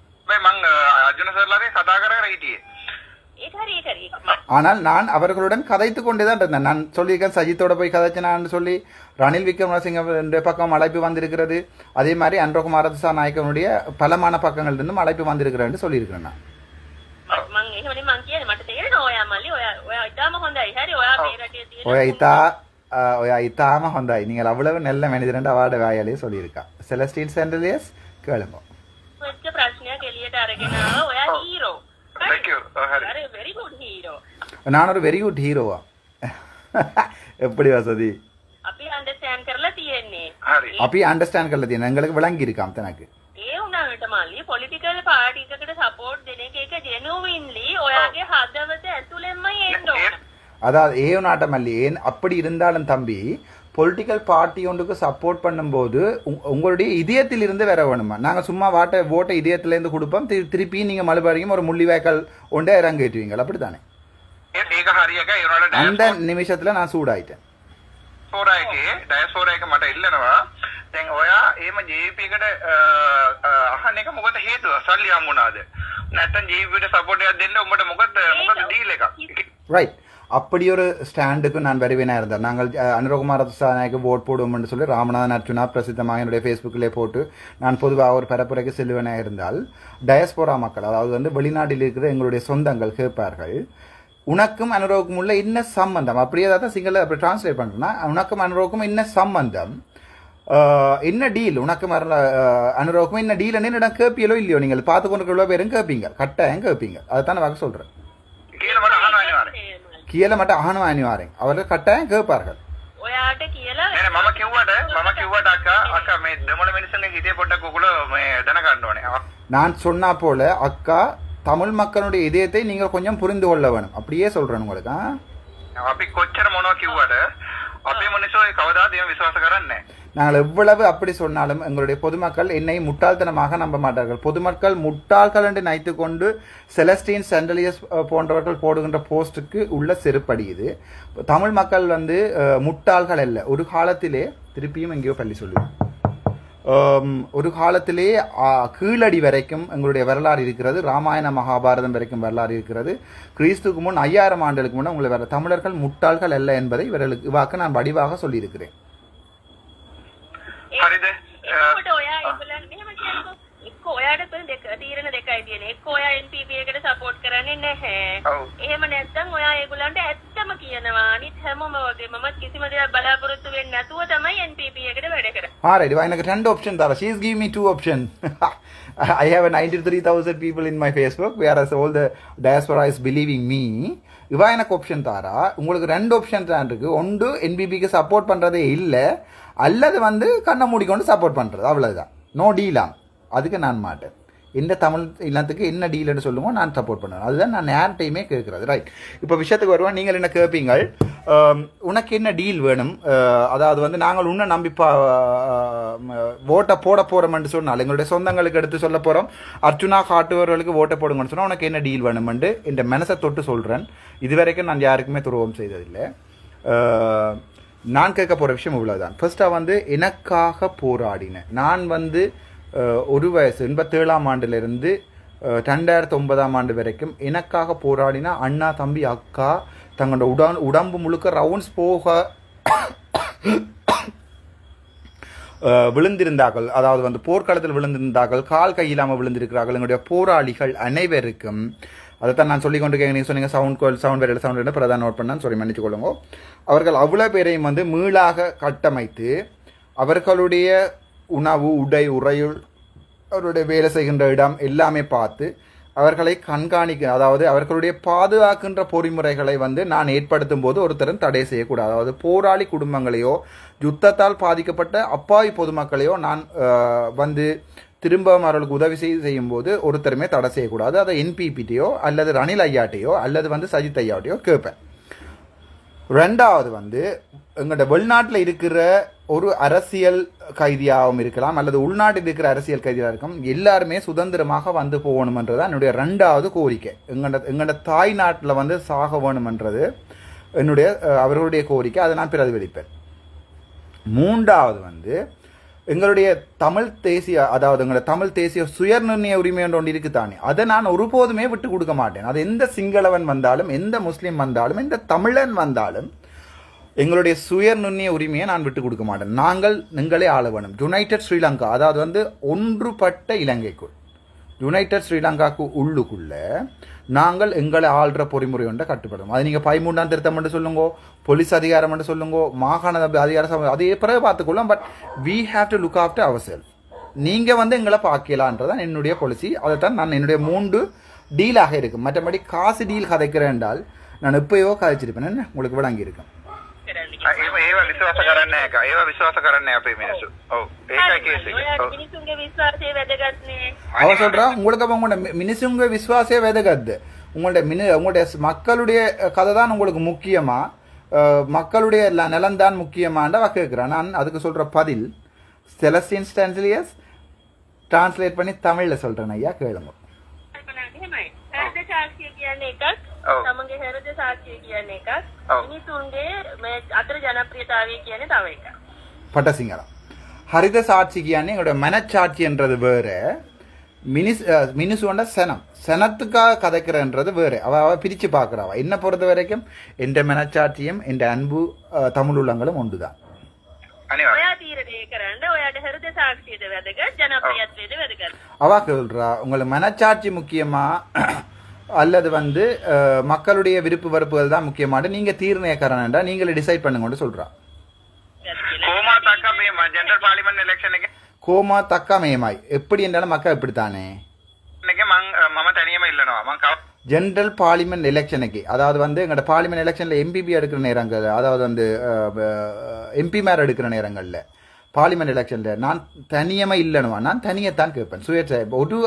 ஆனால் நான் அவர்களுடன் கதைத்து கொண்டேதான் இருந்தேன். நான் சொல்லியிருக்கேன் சஜித்தோட போய் கதைச்சினான்னு சொல்லி, ரணில் விக்ரமசிங்க பக்கம் அழைப்பு வந்திருக்கிறது, அதே மாதிரி அன்றகுமார நாயக்கனுடைய பலமான பக்கங்கள் இருந்தும் அழைப்பு வந்திருக்கிறேன் சொல்லியிருக்கிறேன். நான் ඔයා ඉතාම හොඳයි, நீங்கள் අவ்வளவு நல்ல මැනිදරට අවාඩ வாயாலே சொல்லியிருக்கா. செலஸ்டின் சென்டலியஸ் கேளுங்க. நான் ஒரு வெரி குட் ஹீரோவா? எப்படி வசதி? අපි අන්ඩර්ස්ටෑන්ඩ් කරලා තියෙන්නේ எங்களுக்கு விளங்கி இருக்காம் தனக்கு. ඒ උනාට මල්ලි පොලිටිකල් පාටි එකකට සපෝට් දෙන එක ජෙනුවින්ලි ඔයාගේ හදවත ඇතුළෙන්ම එන්න ඕන. அதாவது ஏனாட்டமல்லி ஏன் அப்படி இருந்தாலும் தம்பி, பொலிட்டிக்கல் பார்ட்டி ஒன்றுக்கு சப்போர்ட் பண்ணும்போது உங்களுடைய இதயத்தில் இருந்து வர வேணுமா. நாங்கள் சும்மா ஓட்டை இதயத்திலேருந்து கொடுப்போம், திருப்பி நீங்கள் மறுபடியும் ஒரு முள்ளிவாய்க்கால் ஒன்றே இறங்கிட்டுவீங்க, அப்படித்தானே? அந்த நிமிஷத்துல நான் சூடாயிட்டேன். ரைட். அப்படி ஒரு ஸ்டாண்டுக்கு நான் வருவேனா இருந்தேன். நாங்கள் அனுரகுமார நாயக்கு ஓட் போடுவோம் என்று சொல்லி ராமநாதன் அர்ச்சுனா பிரசித்தமாக என்னுடைய ஃபேஸ்புக்கிலே போட்டு நான் பொதுவாக ஒரு பரப்புரைக்கு செல்வேனாக இருந்தால், டயஸ்போரா மக்கள், அதாவது வெளிநாட்டில் இருக்கிற எங்களுடைய சொந்தங்கள் கேட்பார்கள், உனக்கும் அனுரவுக்கும் உள்ள என்ன சம்பந்தம், அப்படியே தான் சிங்கள அப்படி டிரான்ஸ்லேட் பண்ணுறேன்னா, உனக்கும் அனுரவுக்கும் என்ன சம்பந்தம், என்ன டீல், உனக்கும் அனுரவுக்கும் என்ன டீல் என்னிடம் கேட்பியலோ இல்லையோ, நீங்கள் பார்த்து கொண்டு எவ்வளோ பேரும் கேட்பீங்க, கட்டாயம் கேட்பீங்க. அதுதான் நான் சொல்கிறேன். කියලා මට අහනවා අනිවාර්යෙන්. அவர்கள் கட்டாயம் கேட்பார்கள். ඔයාට කියලා මම කිව්වට අක්කා මේ දෙමළ මිනිස්සුන්ගේ හිතේ පොඩ්ඩක් ඔයගොල්ලෝ මේ දැනගන්න ඕනේ. நான் சொன்னா போல அக்கா, தமிழ் மக்களுடைய இதயத்தை நீங்கள் கொஞ்சம் புரிந்து கொள்ள வேணும். அப்படியே சொல்றேன் உங்களுக்கு. අපි කොච්චර මොනවා කිව්වට අපේ මිනිස්සු කවදාද එහෙම විශ්වාස කරන්නේ නැහැ. நாங்கள் எவ்வளவு அப்படி சொன்னாலும் எங்களுடைய பொதுமக்கள் என்னை முட்டாள்தனமாக நம்ப மாட்டார்கள். பொதுமக்கள் முட்டாள்கள் என்று நினைத்து கொண்டு செலஸ்டின் சென்டலியஸ் போன்றவர்கள் போடுகின்ற போஸ்ட்டுக்கு உள்ள செருப்படி இது. தமிழ் மக்கள் முட்டாள்கள் அல்ல. ஒரு காலத்திலே, திருப்பியும் எங்கேயோ பள்ளி சொல்லுவேன், ஒரு காலத்திலே கீழடி வரைக்கும் எங்களுடைய வரலாறு இருக்கிறது. ராமாயண மகாபாரதம் வரைக்கும் வரலாறு இருக்கிறது. கிறிஸ்துக்கு முன் 5000 ஆண்டுகளுக்கு முன் உங்களை தமிழர்கள் முட்டாள்கள் அல்ல என்பதை இவருக்கு நான் வடிவாக சொல்லியிருக்கிறேன். ඔයාට තීරණ දෙකයි තියෙන්නේ. එක්ක ඔයා NPP එකට සපෝට් කරන්නේ නැහැ. එහෙම නැත්නම් ඔයා ඒගොල්ලන්ට ඇත්තම කියනවා. අනිත් හැමෝම වගේ මම කිසිම දෙයක් බලාපොරොත්තු වෙන්නේ නැතුව තමයි NPP එකට වැඩ කරන්නේ. හරිද? எனக்கு ரெண்டு ஆப்ஷன் தர. She is giving me two option. I have 93,000 people in my Facebook, whereas all the diaspora is believing me. இவா எனக்கு ஆப்ஷன் தாரா. உங்களுக்கு ரெண்டு ஆப்ஷன் தான் இருக்கு. ஒன்று NPPக்கு சப்போர்ட் பண்றதே இல்லை, அல்லது கண்ணை மூடிக்கொண்டு சப்போர்ட் பண்றது, அவ்வளவுதான். நோ டீலாம். அதுக்கு நான் மாட்டேன். இந்த தமிழ் இல்லத்துக்கு என்ன டீல்னு சொல்லுமோ நான் சப்போர்ட் பண்ணுவேன். அதுதான் நான் யார்கிட்டையுமே கேட்குறது. ரைட். இப்போ விஷயத்துக்கு வருவோம். நீங்கள் என்ன கேட்பீங்கள், உனக்கு என்ன டீல் வேணும், அதாவது நாங்கள் உன்னை நம்பி ஓட்டை போட போகிறோம்னு சொன்னால், எங்களுடைய சொந்தங்களுக்கு எடுத்து சொல்ல போகிறோம், அர்ச்சுனா காட்டுவர்களுக்கு ஓட்டை போடுங்கன்னு சொன்னால் உனக்கு என்ன டீல் வேணுமென்று இந்த மனசை தொட்டு சொல்கிறேன். இதுவரைக்கும் நான் யாருக்குமே துரோகம் செய்ததில்லை. நான் கேட்க போகிற விஷயம் இவ்வளோதான். ஃபர்ஸ்ட்டாக எனக்காக போராடினேன். நான் ஒரு வயசு 87ஆம் ஆண்டிலிருந்து 2009 ஆண்டு வரைக்கும் எனக்காக போராடினா அண்ணா தம்பி அக்கா தங்களோட உடம்பு முழுக்க ரவுண்ட்ஸ் போக விழுந்திருந்தார்கள், அதாவது வந்து போர்க்களத்தில் விழுந்திருந்தார்கள், கால் கையில்லாமல் விழுந்திருக்கிறார்கள். எங்களுடைய போராளிகள் அனைவருக்கும் அதைத்தான் நான் சொல்லிக் கொண்டு நீங்கள் சொன்னீங்க சவுண்ட் வேறு பிரதான் நோட் பண்ணான்னு சொல்லி மன்னிச்சு கொள்ளுங்க. அவர்கள் அவ்வளோ பேரையும் வந்து மீளாக கட்டமைத்து அவர்களுடைய உணவு உடை உறையுள் அவருடைய வேலை செய்கின்ற இடம் எல்லாமே பார்த்து அவர்களை கண்காணிக்க, அதாவது அவர்களுடைய பாதுகாக்கின்ற பொறிமுறைகளை வந்து நான் ஏற்படுத்தும் போது ஒருத்தரும் தடை செய்யக்கூடாது. அதாவது போராளி குடும்பங்களையோ யுத்தத்தால் பாதிக்கப்பட்ட அப்பாவி பொதுமக்களையோ நான் வந்து திரும்ப அவர்களுக்கு உதவி செய்யும் போது ஒருத்தருமே தடை செய்யக்கூடாது. அதை என்பிபிட்டையோ அல்லது ரணில் ஐயாட்டையோ அல்லது வந்து சஜித் ஐயாட்டையோ கேட்பேன். ரெண்டாவது வந்து எங்கள்கிட்ட வெளிநாட்டில் இருக்கிற ஒரு அரசியல் கைதியாகவும் இருக்கலாம் அல்லது உள்நாட்டில் இருக்கிற அரசியல் கைதியாக இருக்கும், எல்லாருமே சுதந்திரமாக வந்து போகணுமன்றது என்னுடைய ரெண்டாவது கோரிக்கை. எங்களோட தாய் நாட்டில் வந்து சாக வேணுமன்றது என்னுடைய அவர்களுடைய கோரிக்கை. அதை நான் பிரதிபலிப்பேன். மூன்றாவது வந்து எங்களுடைய தமிழ் தேசிய, அதாவது எங்களோட தமிழ் தேசிய சுயநிர்ணய உரிமை என்று ஒன்று இருக்குதானே, அதை நான் ஒருபோதுமே விட்டு கொடுக்க மாட்டேன். அது எந்த சிங்களவன் வந்தாலும் எந்த முஸ்லீம் வந்தாலும் எந்த தமிழன் வந்தாலும் எங்களுடைய சுயநிர்ணய உரிமையை நான் விட்டு கொடுக்க மாட்டேன். நாங்கள் எங்களே ஆள வேணும். யுனைடெட் ஸ்ரீலங்கா, அதாவது வந்து ஒன்றுபட்ட இலங்கைக்குள், யுனைடெட் ஸ்ரீலங்காவுக்கு உள்ளுக்குள்ள நாங்கள் எங்களை ஆள்ற பொறிமுறை ஒன்றை கட்டுப்படும். அது நீங்கள் 13ஆம் திருத்தம் என்று சொல்லுங்கோ, போலீஸ் அதிகாரம் என்று சொல்லுங்கோ, மாகாண அதிகாரம், அதே பிறகு பார்த்துக்கொள்ளும். But we have to look after our self. நீங்கள் வந்து எங்களை பார்க்கலான்றதான் என்னுடைய பாலிசி. அதைத்தான் நான் என்னுடைய 3 டீலாக இருக்கும். மற்றபடி காசு டீல் கதைக்கிறேன் என்றால் நான் எப்பயோ கதைச்சிருப்பேன். என்ன உங்களுக்கு விளங்கி இருக்கும். ඒව විශ්වාස කරන්නේ නැහැ. ඒව විශ්වාස කරන්නේ අපේ මිනිස්සු. ඔව්. ඒකයි කේස් එක. මිනිසුන්ගේ විශ්වාසය වැදගත් නේ. அவ சொல்றா உங்களுக்கு அப்ப உங்களோட மினிசுங்க விசுவாசே வேதகத்து. உங்களுடைய மக்களுடைய கதை தான் உங்களுக்கு முக்கியமா, மக்களுடைய நிலம் தான் முக்கியமாண்டா கேட்கிறேன். நான் அதுக்கு சொல்ற பதில் செலஸ்டின் ஸ்டான்ஸ்லியஸ் டிரான்ஸ்லேட் பண்ணி தமிழ்ல சொல்றேன். ஐயா கேளுங்க. සාක්ෂිය කියන්නේ එකක්, තමන්ගේ හෘද සාක්ෂිය කියන්නේ එකක්, මිනිසුන්ගේ මේ අතර ජනප්‍රියතාවය කියන්නේ තව එකක්. பட்டசிங்கரம். ஹரித சாட்சி කියන්නේ எங்களுடைய மனச்சாட்சின்றது வேற, மினிசுவோட சனத்துக்காக கதைக்கிறன்றது வேறு. அவ பிரித்து பார்க்குறாவ. என்னை பொறுத்த வரைக்கும் எந்த மனச்சாட்சியும் எந்த அன்பு தமிழ் உள்ளங்களும் ஒன்றுதான். அவ சொல்றா உங்களுக்கு மனச்சாட்சி முக்கியமா அல்லது வந்து மக்களுடைய விருப்பு வெறுப்புகள் தான் முக்கியமாட்டு நீங்க தீர்ணயக்காரன்டா நீங்களே டிசைட் பண்ணுங்க சொல்றா. கோமா தக்கா மேமாய் எப்படி என்றாலும் மக்கா இப்படித்தானே. ஜெனரல் பார்லிமெண்ட் எலெக்ஷனுக்கு, அதாவது வந்து எங்களோட பார்லிமெண்ட் எலெக்ஷன்ல எம்பிபி எடுக்கிற நேரங்கள், அதாவது வந்து எம்பி மேர் எடுக்கிற நேரங்கள்ல பார்லிமெண்ட் எலெக்ஷன்ல நான் தனியமா இல்லைனுவா, நான் தனியத்தான் கேட்பேன். ஒரு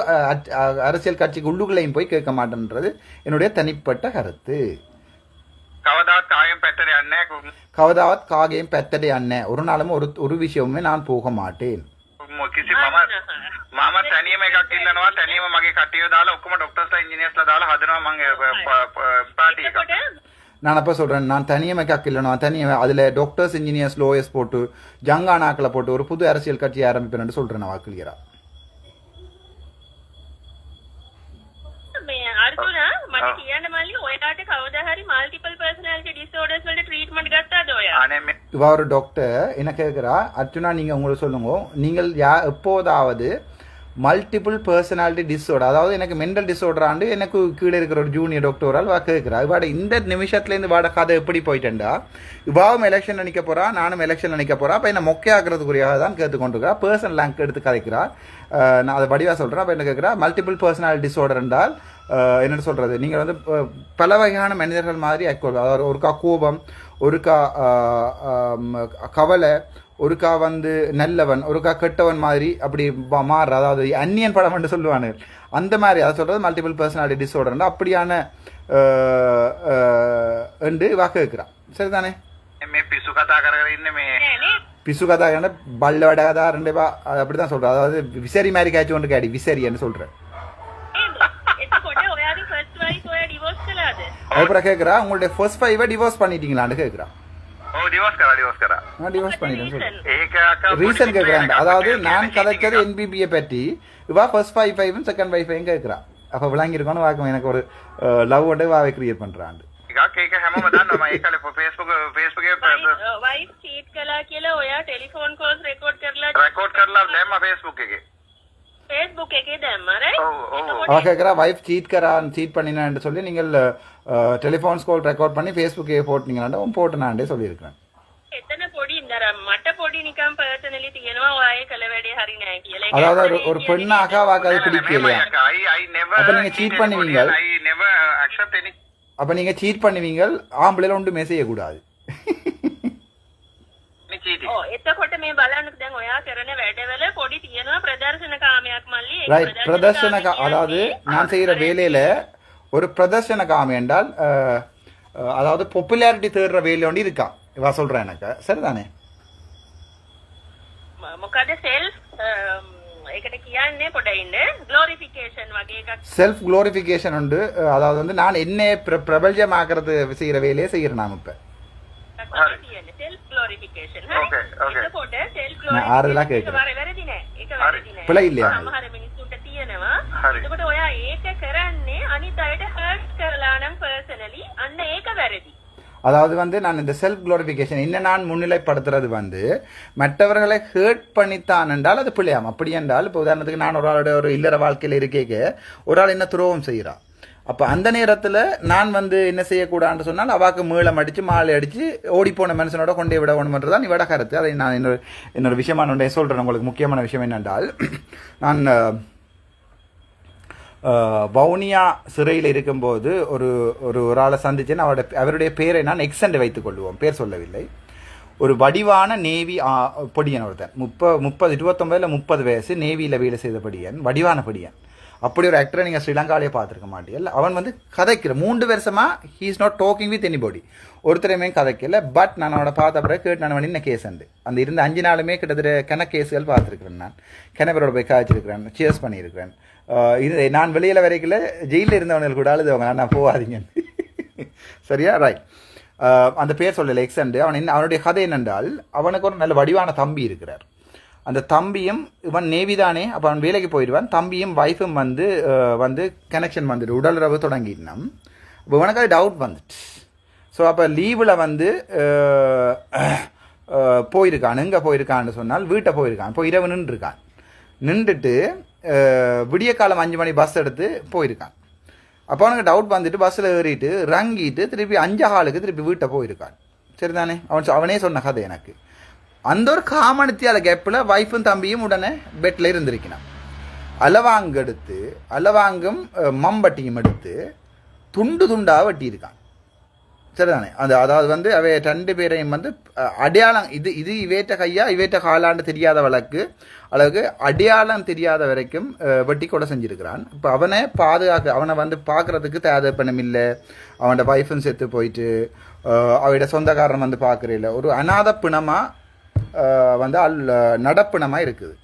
அரசியல் கட்சிக்கு உள்ளுக்குள்ளையும் போய் கேட்க மாட்டேன்றது என்னுடைய தனிப்பட்ட கருத்து. கவதாவத் காகையும் பெத்தடை அண்ணன் ஒரு நாளும் ஒரு விஷயமுமே நான் போக மாட்டேன். මම තනියම එකක් ඉල්ලනවා. තනියම මගේ කට්ටිය දාලා ඔක්කොම ડોක්ටර්ස්ලා ඉන්ජිනියර්ස්ලා දාලා හදනවා මම පාටි එකක්. நான் அப்போ சொல்கிறேன், நான் தனியமை இல்லைனா தனியாக அதில் டாக்டர்ஸ் இன்ஜினியர்ஸ் லோயர்ஸ் போட்டு ஜங்கானாக்களை போட்டு ஒரு புது அரசியல் கட்சி ஆரம்பிப்பேன்னு சொல்கிறேன். நான் கிளியரா இவா ஒரு டாக்டர் என்ன கேட்குறா, அர்ஜுனா நீங்கள் உங்களுக்கு சொல்லுங்க, நீங்கள் எப்போதாவது மல்டிபிள் பர்சனாலிட்டி டிஸார்டர், அதாவது எனக்கு மென்டல் டிஸார்டராண்டு எனக்கு கீழே இருக்கிற ஒரு ஜூனியர் டாக்டரால் கேட்குறா. இவாட இந்த நிமிஷத்துலேருந்து வாட கதை எப்படி போயிட்டேன்டா, இவாவும் எலெக்ஷன் நினைக்க போகிறா, நானும் எலெக்ஷன் நினைக்க போகிறா. அப்போ என்ன மொக்கையாக்குறதுக்குரியாக தான் கேட்டுக்கொண்டிருக்கா. பர்சனல் லேங்க் எடுத்து கதைக்கிறா. நான் அதை வடிவாக சொல்கிறேன். அப்போ என்ன கேட்குறா, மல்டிபிள் பர்சனாலிட்டி டிஸார்டர் என்றால் என்ன சொல்கிறது, நீங்கள் வந்து பல வகையான மனிதர்கள் மாதிரி ஆக்கொள்ளும். அதாவது ஒருக்கா கோபம், ஒருக்கா கவலை, ஒருக்கா வந்து நல்லவன், ஒருக்கா கெட்டவன் மாதிரி அப்படி மாறுற, அதாவது அந்நியன் படம் என்று சொல்லுவானு அந்த மாதிரி. அதை சொல்கிறது மல்டிபிள் பர்சனாலிட்டி டிஸார்டர் அப்படியான என்று வாக்கு வைக்கிறான். சரிதானே? பிசு கதா பல்ல வடகதா ரெண்டு அப்படி தான் சொல்கிறேன். அதாவது விசரி மாதிரி காய்ச்சி கொண்டு கேடி விசரின்னு சொல்கிறேன். அப்புறம் கேட்குறா, உங்களுடைய ஃபர்ஸ்ட் 5 டிவோர்ஸ் பண்ணிட்டீங்களான்னு கேட்குறா. டிவோர்ஸ் பண்ணிட்டேன் ரீசன் கேட்குறாங்க. அதாவது நான் கதைச்சது என்பிபியை பற்றி, இவா ஃபர்ஸ்ட் 5 செகண்ட் 5 கேட்குறா. அப்போ விளங்கியிருக்கோன்னு வாக்கம் எனக்கு ஒரு லவ் ஒட்டே வாவை கிரியேட் பண்ணுறான். ඒක හැමෝම දන්නවා මම ඒකනේ Facebook එකේ වයිෆ් චීට් කළා කියලා ඔයා ටෙලිෆෝන් කෝල්ස් රෙකෝඩ් කරලා දැම්ම Facebook එකේ. Facebook එකේ දැම්මා right? அவ கேட்குறா வைஃப் சீட் பண்ணினான்னு சொல்லி நீங்கள் டெலிஃபோன் கால் ரெக்கார்ட் பண்ணி ஃபேஸ்புக்கே போட்டீங்களாண்டா போட்டுனாண்டே சொல்லியிருக்கிறேன். එතන පොඩි ඉඳර මට පොඩි නිකම් පර්සනලි තියෙනවා ඔයාගේ කළ වැඩේ හරි නැහැ කියලා. அதாவது ஒரு பெண்ண அக்காவாக்கு அது பிடிக்கலையா? அப்ப நீங்க சீட் பண்ணுவீங்க. அப்ப நீங்க சீட் பண்ணுவீங்க ஆம்பளைல ஒன்று மெசேஜ் செய்யக்கூடாது. එතකොට මේ බලන්න දැන් ඔයා කරන වැඩවල පොඩි තියෙනවා ප්‍රදර්ශන කාමයක් මල්ලි. ரைட் பிரதர்ஷன அதாவது நான் செய்யற வேலையில ஒரு பிரதர்ஷன காமி என்றால் அதாவது பாப்புலாரிட்டி தேடுற வேலை ஒன்று இருக்கா இவா சொல்றேன் எனக்கு சரிதானே? මොකද செல்ஃப் ඒකට කියන්නේ පොඩ්ඩක් ඉන්න க்ளோரிஃபிகேஷன் වගේ එකක්. செல்ஃப் க்ளோரிஃபிகேஷன் உண்டு. அதாவது வந்து நான் என்ன பிரபல்யமாக்குறது செய்யற வேலையை செய்யறேன் நான் இப்ப. Self glorification. Okay okay. එතකොට செல்ஃப் க்ளோரிஃபிகேஷன் වැරදි නෑ. ඒක වැරදි නෑ. பிழை இல்லையா? සමහර මිනිස්සුන්ට තියෙනවා. එතකොට ඔයා ඒක කරන්නේ අනිත් අයට හර්ට් කරලා නම් පර්සනලි අන්න ඒක වැරදි. அதாவது வந்து நான் இந்த செல்ஃப் க்ளோரிஃபிகேஷன் என்ன நான் முன்னிலைப்படுத்துறது வந்து மற்றவர்களை ஹேர்ட் பண்ணித்தான் என்றால் அது பிள்ளையாம். அப்படி என்றால் இப்போ உதாரணத்துக்கு நான் ஒரு ஆளோட ஒரு இல்லற வாழ்க்கையில் இருக்கேக்க ஒரு ஆள் என்ன துரோகம் செய்கிறான். அப்போ அந்த நேரத்தில் நான் வந்து என்ன செய்யக்கூடாதுன்னு சொன்னால் அவாக்கு மீளம் அடித்து மாலை அடித்து ஓடிப்போன மனுஷனோட கொண்டே விட வேணுமென்றது தான் இவட கருத்து. அதை நான் இன்னொரு விஷயமான ஒன்றை சொல்கிறேன். உங்களுக்கு முக்கியமான விஷயம் என்னென்றால் நான் வவுனியா சிறையில் இருக்கும்போது ஒரு ஆளை சந்திச்சேன். அவருடைய பேரை நான் எக்ஸெண்ட் வைத்துக் கொள்வோம், பேர் சொல்லவில்லை. ஒரு வடிவான நேவி பொடியன் ஒருத்தன் 29 30 வயசு நேவியில் வேலை செய்த படியன், வடிவான படியன். அப்படி ஒரு ஆக்டரை நீங்கள் ஸ்ரீலங்காவிலே பார்த்துருக்க மாட்டீங்கல்ல. அவன் வந்து கதைக்கிற 3 வருஷமா he is not talking with anybody, ஒருத்தரையுமே கதைக்கல. பட் நான் அவனை பார்த்த பிறகு கேட்டு நான் என்ன கேஸ் உண்டு அந்த இருந்த 5 நாளுமே கிட்டத்தட்ட கணக்கு கேஸுகள் பார்த்துருக்கிறேன். நான் கிணவரோட போய் காய்ச்சிருக்கிறேன், சியர்ஸ் பண்ணியிருக்கிறேன். இது நான் வெளியில் வரைக்கல ஜெயிலில் இருந்தவர்கள் கூட அழுதவங்க நான் போகாதீங்க சரியா? ரைட். அந்த பேர் சொல்லலை எக்ஸண்டு. அவனுடைய கதை என்னென்றால் அவனுக்கு ஒரு நல்ல வடிவான தம்பி இருக்கிறார். அந்த தம்பியும் இவன் நேவி தானே, அப்போ அவன் வேலைக்கு போயிடுவான். தம்பியும் வைஃபும் வந்து கனெக்ஷன் வந்துட்டு உடலுறவு தொடங்கிட்டான். இப்போ உனக்கு அது டவுட் வந்துட்டு. ஸோ அப்போ லீவில் வந்து போயிருக்கான். எங்கே போயிருக்கான்னு சொன்னால் வீட்டை போயிருக்கான். இப்போ இரவு நின்றுட்டு விடிய காலம் 5 மணி பஸ் எடுத்து போயிருக்கான். அப்போ அவனுக்கு டவுட் வந்துட்டு பஸ்ஸில் ஏறிட்டு ரங்கிட்டு திருப்பி 5 ஹாலுக்கு திருப்பி வீட்டை போயிருக்கான். சரிதானே? அவனே சொன்ன கதை எனக்கு. அந்த ஒரு காமணித்தியால கேப்பில் வைஃபும் தம்பியும் உடனே பெட்டில் இருந்திருக்கிறான். அலவாங்கும் மம்பட்டியும் எடுத்து துண்டாக வெட்டியிருக்கான். சரிதானே? அதாவது வந்து அவை 2 பேரையும் வந்து அடையாளம் இது இவேட்ட கையா இவேட்ட காலாண்டு தெரியாத அளவுக்கு அடையாளம் தெரியாத வரைக்கும் வெட்டி கொலை செஞ்சிருக்கிறான். இப்போ அவனை வந்து பார்க்கறதுக்கு தேவைப்பணம் இல்லை. அவனோட வைஃபும் செத்து போயிட்டு அவையோட சொந்தக்காரன் வந்து பார்க்குறதில்ல. ஒரு அநாத பிணமாக வந்து நடப்பிணமாக இருக்குது.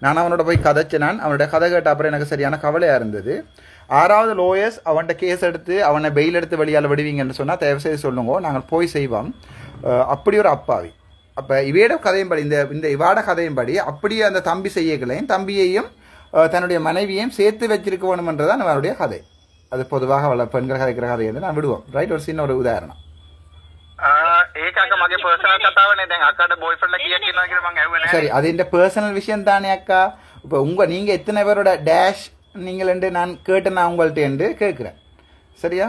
நான் அவனோட போய் கதைச்சினான். அவனோட கதை கேட்ட அப்புறம் எனக்கு சரியான கவலையாக இருந்தது. 6வது லோயர்ஸ் அவன்கிட்ட கேஸ் எடுத்து அவனை பெயில் எடுத்து வெளியால் விடுவீங்கன்னு சொன்னால் தயவுசெய்து சொல்லுங்க, நாங்கள் போய் செய்வோம். அப்படி ஒரு அப்பாவி. அப்போ இவையோட கதையின்படி இந்த இவாட கதையின்படி அப்படியே அந்த தம்பி செய்யக்கலையும் தம்பியையும் தன்னுடைய மனைவியையும் சேர்த்து வச்சிருக்க வேணுமென்றதான் அவருடைய கதை. அது பொதுவாக பெண்கள் கதைக்கிற கதையை வந்து நான் விடுவோம். ரைட். ஒரு சின்ன ஒரு உதாரணம். சரி, அது இந்த பர்சனல் விஷயம் தானே அக்கா. இப்போ நீங்க எத்தனை பேரோட டேஷ் நீங்கள் என்று நான் கேட்டு நான் உங்கள்கிட்ட என்று கேட்குறேன். சரியா?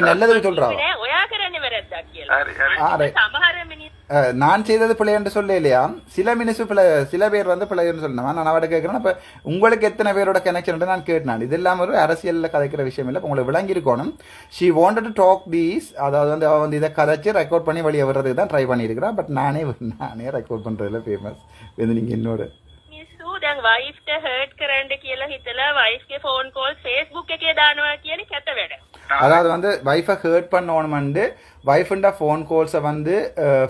நல்லது சொல்றான். நான் செய்தது பிள்ளை என்று சொல்ல இல்லையா? சில பேர் வந்து பிள்ளை என்று சொல்லணும். நான் அவட கேட்கிறேன். அப்ப உங்களுக்கு எத்தனை பேரோட கனெக்ஷன் நான் கேட்டான். இதெல்லாம் ஒரு அரசியல்ல கதைக்கிற விஷயம் இல்லை. உங்களுக்கு விளங்கி இருக்கணும். She wanted to talk these, அதாவது வந்து அவன் வந்து இதை கதைச்சு ரெக்கார்ட் பண்ணி வெளியே வர்றதுக்கு தான் ட்ரை பண்ணியிருக்கிறான். பட் நானே ரெக்கார்ட் பண்றதுல ஃபேமஸ். நீங்க என்னோட දැන් වයිෆ්ට හර්ට් කරන්න කියලා හිතලා වයිෆ්ගේ ෆෝන් කෝල් Facebook එකේ දානවා කියන්නේ කැත වැඩ. அதாவது வந்து வைஃபை ஹர்ட் பண்ணணும்னு வைஃபுண்ட ஃபோன் கோல்ஸை வந்து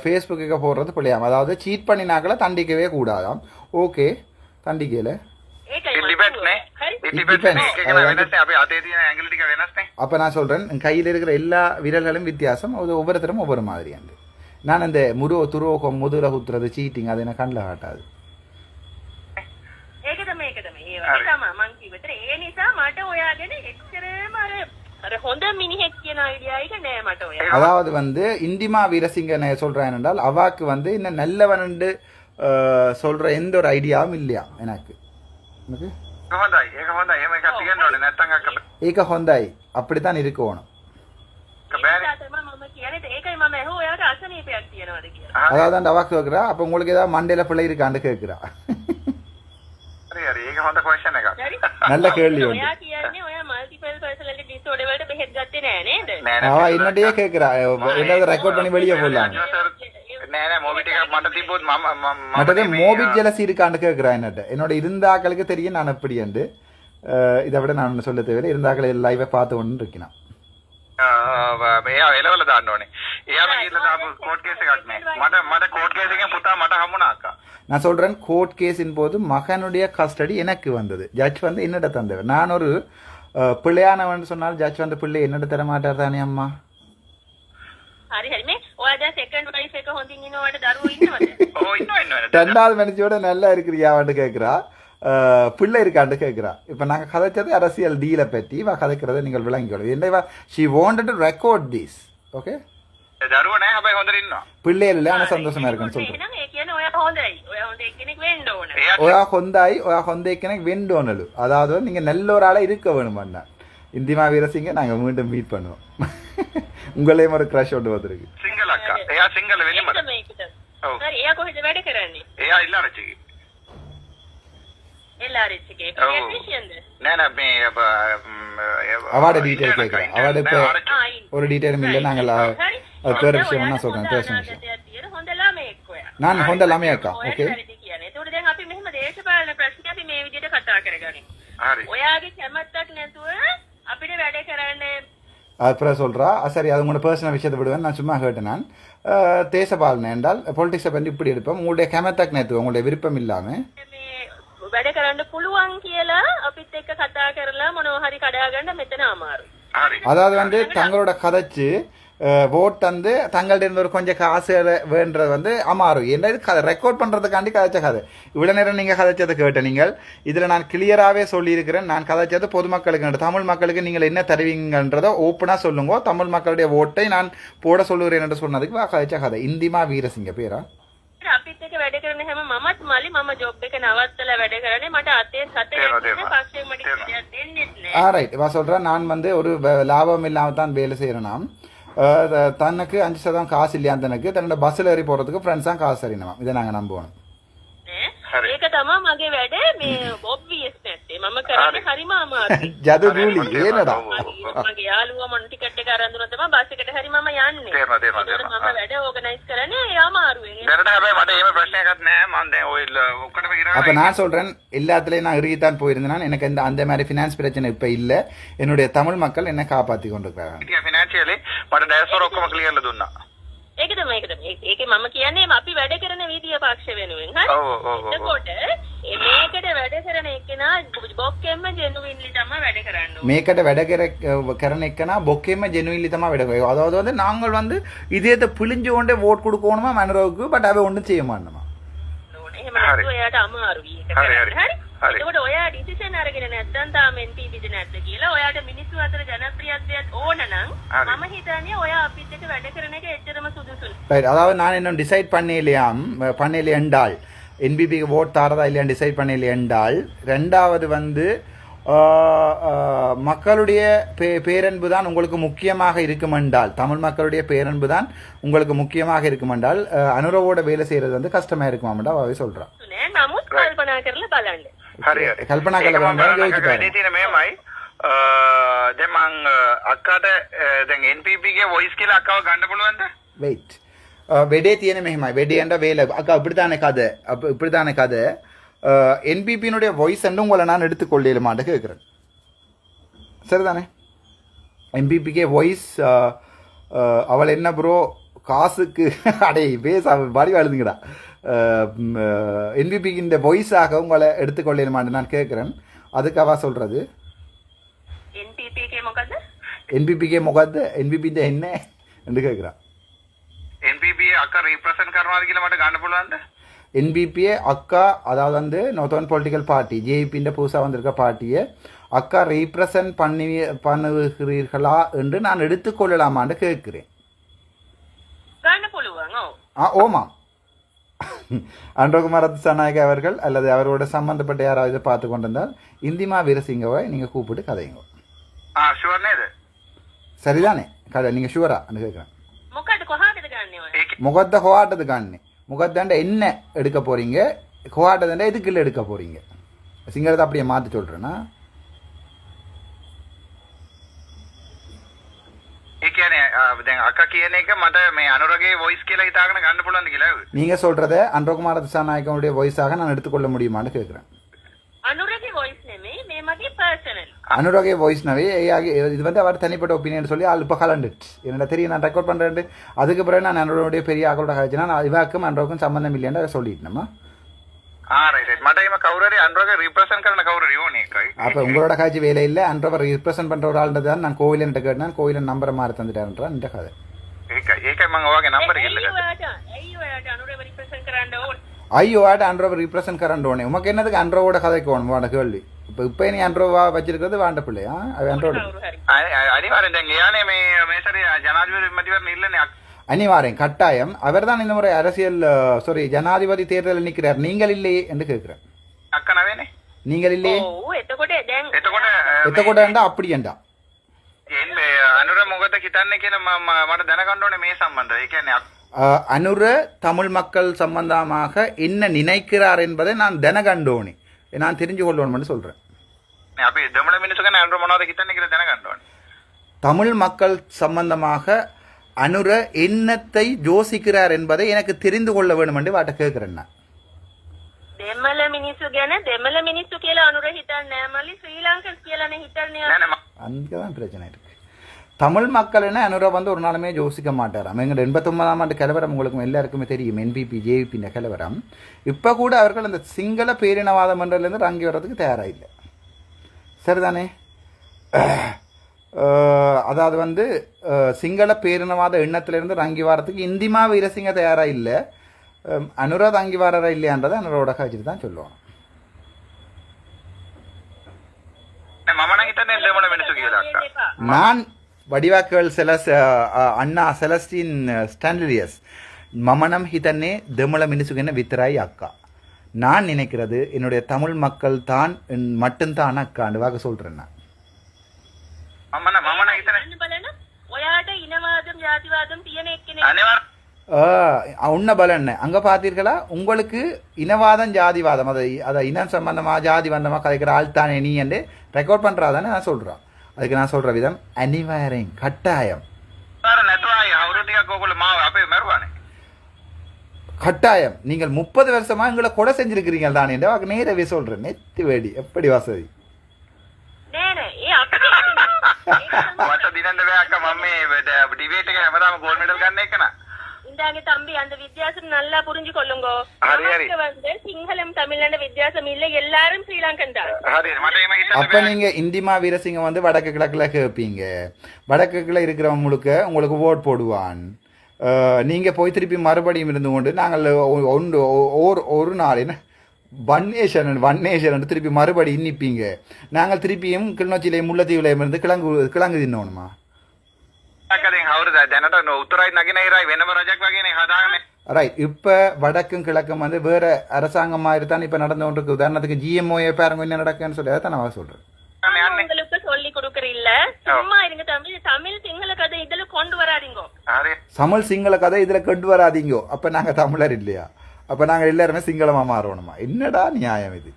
ஃபேஸ்புக்கு போடுறது பிள்ளையாம். அதாவது சீட் பண்ணினாக்களை தண்டிக்கவே கூடாதாம். ஓகே, தண்டிக்கல. அப்ப நான் சொல்றேன், கையில் இருக்கிற எல்லா விரல்களும் வித்தியாசம். அது ஒவ்வொருத்தரும் ஒவ்வொரு மாதிரியாண்டு. நான் அந்த துரோகம் முதுர குத்துறது சீட்டிங் அது எனக்கு கண்ணில் காட்டாது. ඔයාගෙන එක්තරම අර හොඳ මිනිහෙක් කියන ஐடியா එක නෑ මට ඔයා. அதாவது வந்து இந்திமா வீரசிங்க சொல்றேன் என்றால் அவாக்கு வந்து இன்னும் நல்லவனு சொல்ற எந்த ஒரு ஐடியாவும் இல்லையா எனக்கு හොඳයි ඒක හොඳයි එහෙම එකක් තියෙන්න ඕනේ නැත්නම් අක්ක ඒක හොඳයි அப்படித்தான் இருக்கணும். මම කියන්නේ ඒකයි මම ඇහුව ඔයාට අසනීපයක් තියෙනවද කියලා. அதாவது அந்த அவாக்கு கேக்குறா அப்ப உங்களுக்கு ஏதாவது மண்டையில பிள்ளை இருக்கான்னு கேக்குறா. හරි හරි ඒක හොඳ ක්වෙස්චන් එකක්. நல்ல கேள்வி வந்து. ඔයා කියන්නේ ඔයා මල්ටිපල් පර්සනැලිටි ඩිසෝඩර් වලට බෙහෙත් ගත්තේ නෑ නේද? அவ என்னடையே கேக்குறா என்னது ரெக்கார்ட் பண்ணி வெளியே போடலாம். නෑ නෑ මොබිට් එකක් මට තිබ්බොත් මම மற்றது மோபிட் ஜெலசி இருக்கான்னு கேக்குறா என்னட்ட. என்னோட இருந்தாக்களுக்கு தெரியும் நான் எப்படி என்று இதை விட நான் சொல்ல தேவையில்லை. இருந்தாக்களை லைவை பார்த்து கொண்டு இருக்கேன். එයා එලවල දාන්න ඕනේ. එයාම ගිහලා දාපු කෝඩ් කේස් එකක් නෑ. මට කෝඩ් කේස් එකෙන් පුතා මට හම්බුණා අක්කා. நான் சொல்றேன் கோர்ட் கேஸின் போது மகனுடைய கஸ்டடி எனக்கு வந்தது. ஜட்ஜ் வந்து என்னிட தந்தவர். நான் ஒரு பிள்ளையானவன் சொன்னால் ஜட்ஜ் வந்து பிள்ளை என்னிட தர மாட்டார் தானே அம்மா? හරි හරි මේ ඔයා දැන් සෙකන්ඩ් වයිෆ් එක හොඳින් ඉන්නවට දරුවෝ ඉන්නවද? ඔව් ඉන්නවා. ரெண்டாவது மனுஷியோட நல்லா இருக்கிறியான்னு கேட்குறா. பிள்ளை இருக்கான்னு கேட்குறா. இப்போ நாங்கள் கதைச்சது அரசியல் டீலை பற்றி இவ கதைக்கிறத நீங்கள் விளங்கிக்கொள்ளும். என்ன she wanted to record this. Okay දරුවෝ නෑ හැබැයි හොඳට ඉන්නවා. பிள்ளைகள் இல்லை ஆனால் சந்தோஷமா இருக்குன்னு சொல்றேன். එහෙනම් ඒ කියන්නේ ඔයා හොඳයි. ඔයා හොඳ එක්කෙනෙක් වෙන්න ඕන. ஒயா ஹொந்தாய் ஒயா ஹொந்தைக்கு வெண்டோனலு. அதாவது நீங்கள் நல்ல ஒரு ஆளாக இருக்க வேணும் அண்ணா. இந்திமா வீரசிங்க நாங்கள் மீண்டும் மீட் பண்ணுவோம். உங்களையும் ஒரு க்ரஷ் ஒன்று வந்திருக்கு. සිංගල් අක්කා. එයා සිංගල් වෙන්නේ මට. ඔව්. හරි එයා කොහෙද වැඩ කරන්නේ? එයා ඉල්ලාරච්චිගේ. LRH එකේ. ඔව්. ටෙක්නීෂියන්ද? නෑ නෑ මේ அவார்டு டீட்டெயில் கேட்குறேன். அவார்டு இப்போ ஒரு டீட்டெயிலும் இல்லை. நாங்கள் அது பேர் விஷயம் நான் சொல்கிறேன். பேர் விஷயம் හොඳ ළමයෙක් ඔයා. நான் ஹொந்த லாமையாக்கா. ஓகே වැරදි කියන්නේ. ඒතකොට දැන් අපි මෙහෙම දේශපාලන ප්‍රශ්න අපි මේ විදිහට කතා කරගනිමු. හරි. ඔයාගේ කැමැත්තක් නැතුව අපිට වැඩ කරන්න அப்புறம் சொல்கிறா சரி அது உங்களோட பர்சனல் விஷயத்தை விடுவேன். நான் சும்மா கேட்டேன். நான் தேசபாலனை என்றால் பொலிட்டிக்ஸை பற்றி இப்படி எடுப்போம். உங்களுடைய கெமத்தக் நேற்று உங்களுடைய விருப்பம் இல்லாமல் මේ වැඩ කරන්න පුළුවන් කියලා අපිත් එක්ක කතා කරලා මොනවා හරි කඩා ගන්න මෙතන අමාරුයි. හරි. அதாவது வந்து தங்களோட கதைச்சு ஓட் வந்து தங்கள்ட்ட இருந்து ஒரு கொஞ்சம் காசு வேண்டது வந்து அமாறும். என்ன இது கதை ரெக்கார்ட் பண்ணுறதுக்காண்டி கதைச்ச கதை. இவ்வளோ நேரம் நீங்கள் கதைச்சதை கேட்ட நீங்கள் இதில் நான் கிளியராகவே சொல்லியிருக்கிறேன். நான் கதைச்சது பொதுமக்களுக்கு தமிழ் மக்களுக்கு நீங்கள் என்ன தருவீங்கன்றதை ஓப்பனாக சொல்லுங்க. தமிழ் மக்களுடைய ஓட்டை நான் போட சொல்லுகிறேன் என்று சொன்னதுக்கு கதைச்ச கதை. இந்திமா வீரசிங்க பேரா අපිත් එක්ක වැඩ කරන හැම මමත් මලි මම ජොබ් එක නවත්තලා වැඩ කරන්නේ මට අතේ සතේ පස්සේ මට කිසියක් දෙන්නෙත් නෑ. ரைட் இவா சொல்கிறேன். நான் வந்து ஒரு லாபம் இல்லாமல் தான் வேலை செய்கிறேன். தனக்கு 5% காசு இல்லையா தனக்கு தன்னோட பஸ்ஸில் ஏறி போகிறதுக்கு ஃப்ரெண்ட்ஸ் தான் காசு அறியணும். இதை நாங்கள் நம்புவோம். ඒක තමයි මගේ වැඩ මේ ඔබ්වියස් නැත්තේ මම කරන්නේ හරිම අමාරුයි. ஜது கூலி ஏனடா මගේ යාළුවා මොන ටිකට් එක අරන් දුන්නොත් තමයි බස් එකට හරි මම යන්නේ. තේරෙනවා. මම වැඩ ඕගනයිස් කරන්නේ අමාරුයි. දැනට හැබැයි මට එහෙම ප්‍රශ්නයක්වත් නෑ. මම දැන් ඔය ඔක්කොටම ගිරා. அப்போ நான் சொல்கிறேன் எல்லாத்துலேயும் நான் இறுகித்தான் போயிருந்தேன். எனக்கு அந்த மாதிரி ஃபினான்ஸ் பிரச்சனை இப்போ இல்லை. என்னுடைய தமிழ் மக்கள் என்னை காப்பாற்றி கொண்டிருக்கிறாங்க. හිටියා ෆිනෑන්ෂියලි මට ඩෑස්ෆෝර් ඔක්කොම ක්ලියර්ලා දුන්නා. ඒකද ඒකේ මම කියන්නේ අපි වැඩ කරන විදිය පක්ෂ වෙනුවෙන් හරි. ඔව්. එතකොට මේකට වැඩ කරන එකනා බොක්කෙම්ම ජෙනුවින්ලි තමයි වැඩ කරන්න ඕනේ. மேக்கட்ட விடக்கிற எக்கனா பொக்கேம ஜெனுவின்லி தான் விட. அதாவது வந்து நாங்கள் வந்து இதயத்தை பிழிஞ்சு கொண்டே ஓட் கொடுக்கணுமா மனரோவுக்கு. பட் அவை ஒன்றும் செய்ய மாட்டோமா. එහෙම නැත්නම් ඔයාට අමාරුයි ඒක කරන්න. හරි. එතකොට ඔයා ඩිසිෂන් අරගෙන නැත්නම් තාම NPPද නැද්ද කියලා ඔයාට මිනිස්සු අතර ජනප්‍රියත්වයක් ඕන නම් මම හිතන්නේ ඔයා අපිත් එක්ක වැඩ කරන එක එච්චරම සුදුසුයි. ரைட் அதாவது நான் இன்னும் டிசைட் பண்ணலையே என்றால் என்பிபிக்கு ஓட் தாரதா இல்லையான்னு டிசைட் பண்ணலையே என்றால் ரெண்டாவது வந்து மக்களுடைய பேரன்பு தான் உங்களுக்கு முக்கியமாக இருக்குமென்றால் தமிழ் மக்களுடைய பேரன்பு தான் உங்களுக்கு முக்கியமாக இருக்குமென்றால் அனுரவோட வேலை செய்கிறது வந்து கஷ்டமாக இருக்குமாம்டா அவை சொல்கிறான். නමුත් කල්පනා කරලා බලන්න. හරි. කල්පනා කරලා බලන්න වැඩි තියෙන මේමයි. දැන් මං අක්කාට දැන් NPP ගේ වොයිස් කියලා අක්කව ගන්න පුළුවන්ද? வெயிட் வெடே තියෙන මෙහෙමයි. வெடேண்ட வேலை அக்கா இப்படித்தானே கதை என்பிபியினுடைய வாய்ஸ் என்று உங்களை நான் எடுத்துக்கொள்ளேமான்னு கேட்குறேன். சரிதானே? என்பிபிக்கே வாய்ஸ் அவள் என்ன ப்ரோ காசுக்கு அடே பேச பாடி எழுதுங்கடா. என்பிபிக்கு வாய்ஸாக உங்களை எடுத்துக்கொள்ளேமான்னு நான் கேட்குறேன். அதுக்கு அவ சொல்கிறது என்பிபிக்கே මොකද්ද என்பிபிද என்ன என்று கேட்குறான். NPP අක්කා රිප්‍රසන්ට් කරනවාද කියලා මට ගන්න පුළුවන්ද? என்பிபியை அக்கா, அதாவது வந்து நோர்தர்ன் பொலிட்டிக்கல் பார்ட்டி ஜேபின்ற புதுசாக வந்திருக்க பார்ட்டியை அக்கா ரீப்ரசன்ட் பண்ணுகிறீர்களா என்று நான் எடுத்துக்கொள்ளலாமான்னு கேட்கிறேன். ஓமாம். அன்றகுமார் திசாநாயக அவர்கள் அல்லது அவரோட சம்பந்தப்பட்ட யாராவது பார்த்து கொண்டிருந்தால் இந்திமா வீரசிங்கவை நீங்க கூப்பிட்டு கதைங்க. சரிதானே? நீங்க ஷுவரா கேட்கிறேன். முகத்த ஹோட்டது காணி முகத்தாண்ட என்ன எடுக்க போறீங்க, ஹோட்டதுண்ட எதுக்குள்ள எடுக்க போறீங்க? சிங்களத்தை அப்படியே மாற்றி சொல்றேன்னா நீங்க சொல்றத அன்றகுமார திசாநாயகனுடைய வாய்ஸாக நான் எடுத்துக்கொள்ள முடியுமான்னு கேட்கிறேன். அனுராகே வாய்ஸ்னவே இது வந்து அவர் தனிப்பட்ட ஒப்பீனியன் சொல்லி ஆள் இப்போ கலண்டுட்டு என்னோட தெரியும். நான் ரெக்கார்ட் பண்றேன். அதுக்கு பிறகு நான் அனுடைய பெரிய ஆக்களோட காய்ச்சினா இவாக்கும் அன்றோக்கும் சம்பந்தம் இல்லைன்னு சொல்லிட்டேன்மா. அப்ப உங்களோட காட்சி வேலை இல்ல, அன்றவர் ரிப்ரசென்ட் பண்ற ஒரு ஆள் தான் நான் கோவிலன் கேட்டேன். கோவிலன் நம்பரை மாறி தந்துட்டாருன்றான் இந்த கதை. ஐயோ ஆட்ட அன்றவர் ரிப்ரசென்ட் கரண்டோனே உமக்கு என்னதுக்கு அன்றவோட கதைக்கு வேணும் கேள்வி. இப்ப நீ அன்றவா வச்சிருக்கிறது வாண்ட பிள்ளையா? அனிவாரம் கட்டாயம். அவர் தான் இந்த முறை அரசியல் ஜனாதிபதி தேர்தலில் நிற்கிறார். நீங்கள் இல்லையே என்று கேட்கிறேன். நீங்கள் இல்லையே எத்தகொண்டா அப்படி என்றா அனுர தமிழ் மக்கள் சம்பந்தமாக என்ன நினைக்கிறார் என்பதை நான் தினகண்டோனி நான் தெரிஞ்சு கொள்ளணும் சொல்றேன். தமிழ் மக்கள் சம்பந்தமாக அனுர என்னத்தை யோசிக்கிறார் என்பதை எனக்கு தெரிந்து கொள்ள வேண்டும் என்று வாட்ட கேட்கிறேன். அங்கதான் பிரச்சனை இருக்கு. தமிழ் மக்கள் என்ன அனுரா வந்து ஒரு நாளுமே யோசிக்க மாட்டாராம். எங்க 89ஆம் ஆண்டு கலவரம் உங்களுக்கு எல்லாருக்குமே தெரியும். என்பிபி ஜேபி கலவரம். இப்ப கூட அவர்கள் அந்த சிங்கள பேரினவாத மன்றத்திலிருந்து இறங்கி வர்றதுக்கு தயாரா இல்லை. சரிதானே? அதாவது வந்து சிங்கள பேரினவாத எண்ணத்திலிருந்து இறங்கி வர்றதுக்கு இந்திமா வீரசிங்க தயாரா இல்லை. அனுரா தங்கி வர்றா இல்லையான்றதை அனுரோட காட்சிட்டு தான் சொல்லுவாங்க. நான் வடிவாக்கள் அண்ணா செலஸ்டின் ஸ்டான்லியஸ் மமனம் ஹிதன்னே தெமல மினிசுகன வித்தராய் அக்கா. நான் நினைக்கிறது என்னுடைய தமிழ் மக்கள் தான் மட்டும்தான் அக்காண்டு வாக்க சொல்றேன். நான் உன்ன பலன் அங்க பாத்தீர்களா? உங்களுக்கு இனவாதம் ஜாதிவாதம் அதை இனம் சம்பந்தமா ஜாதி வந்தமா கதைக்கிற ஆள் தானே நீ என்று ரெக்கார்ட் பண்றாதானே நான் சொல்றேன். அதுக்கு நான் சொல்ற விதம் அனிவாரம் கட்டாயம் கட்டாயம். நீங்கள் 30 வருஷமா எங்களை கொலை செஞ்சிருக்கிறீங்க தானே என்று நேரவே சொல்றேன். நெத்தி வேடி எப்படி வசதி தம்பி அந்த வித்தியாசம் நல்லா புரிஞ்சு கொள்ளுங்க. சிங்களம் தமிழ்ல வித்தியாசம் இல்ல, எல்லாரும் ஸ்ரீலங்கன் தான். அப்ப நீங்க இந்திமா வீரசிங்க வந்து வடக்கு கிழக்குல கேட்பீங்க. வடக்கு கிழக்கு இருக்கிறவங்க முழுக்க உங்களுக்கு ஓட் போடுவான். நீங்க போய் திருப்பி மறுபடியும் இருந்து கொண்டு நாங்கள் ஒரு நாள் என்ன வன்னேஷன் திருப்பி மறுபடியும் நிற்பீங்க. நாங்கள் திருப்பியும் கிளிநொச்சியிலையும் முல்லைத்தீவுலையும் இருந்து கிழங்கு தின்னோணுமா? ரைட். இப்ப வடக்கும் கிழக்கும் வந்து வேற அரசாங்கம் மாதிரி தான் இப்ப நடந்து கொண்டிருக்கு. உதாரணத்துக்கு ஜிஎம்ஓ பாருங்க என்ன நடக்குன்னு சொல்லி அதை நான் சொல்றேன். உங்களுக்கு சொல்லி கொடுக்கற இல்ல, சும்மா இருங்க தம்பி. தமிழ் சிங்கள கதை இதுல கொண்டு வராதீங்க. தமிழ் சிங்கள கதை இதுல கொண்டு வராதீங்க. அப்ப நாங்க தமிழர் இல்லையா? அப்ப நாங்க எல்லாருமே சிங்களமா மாறணுமா? என்னடா நியாயம் இது?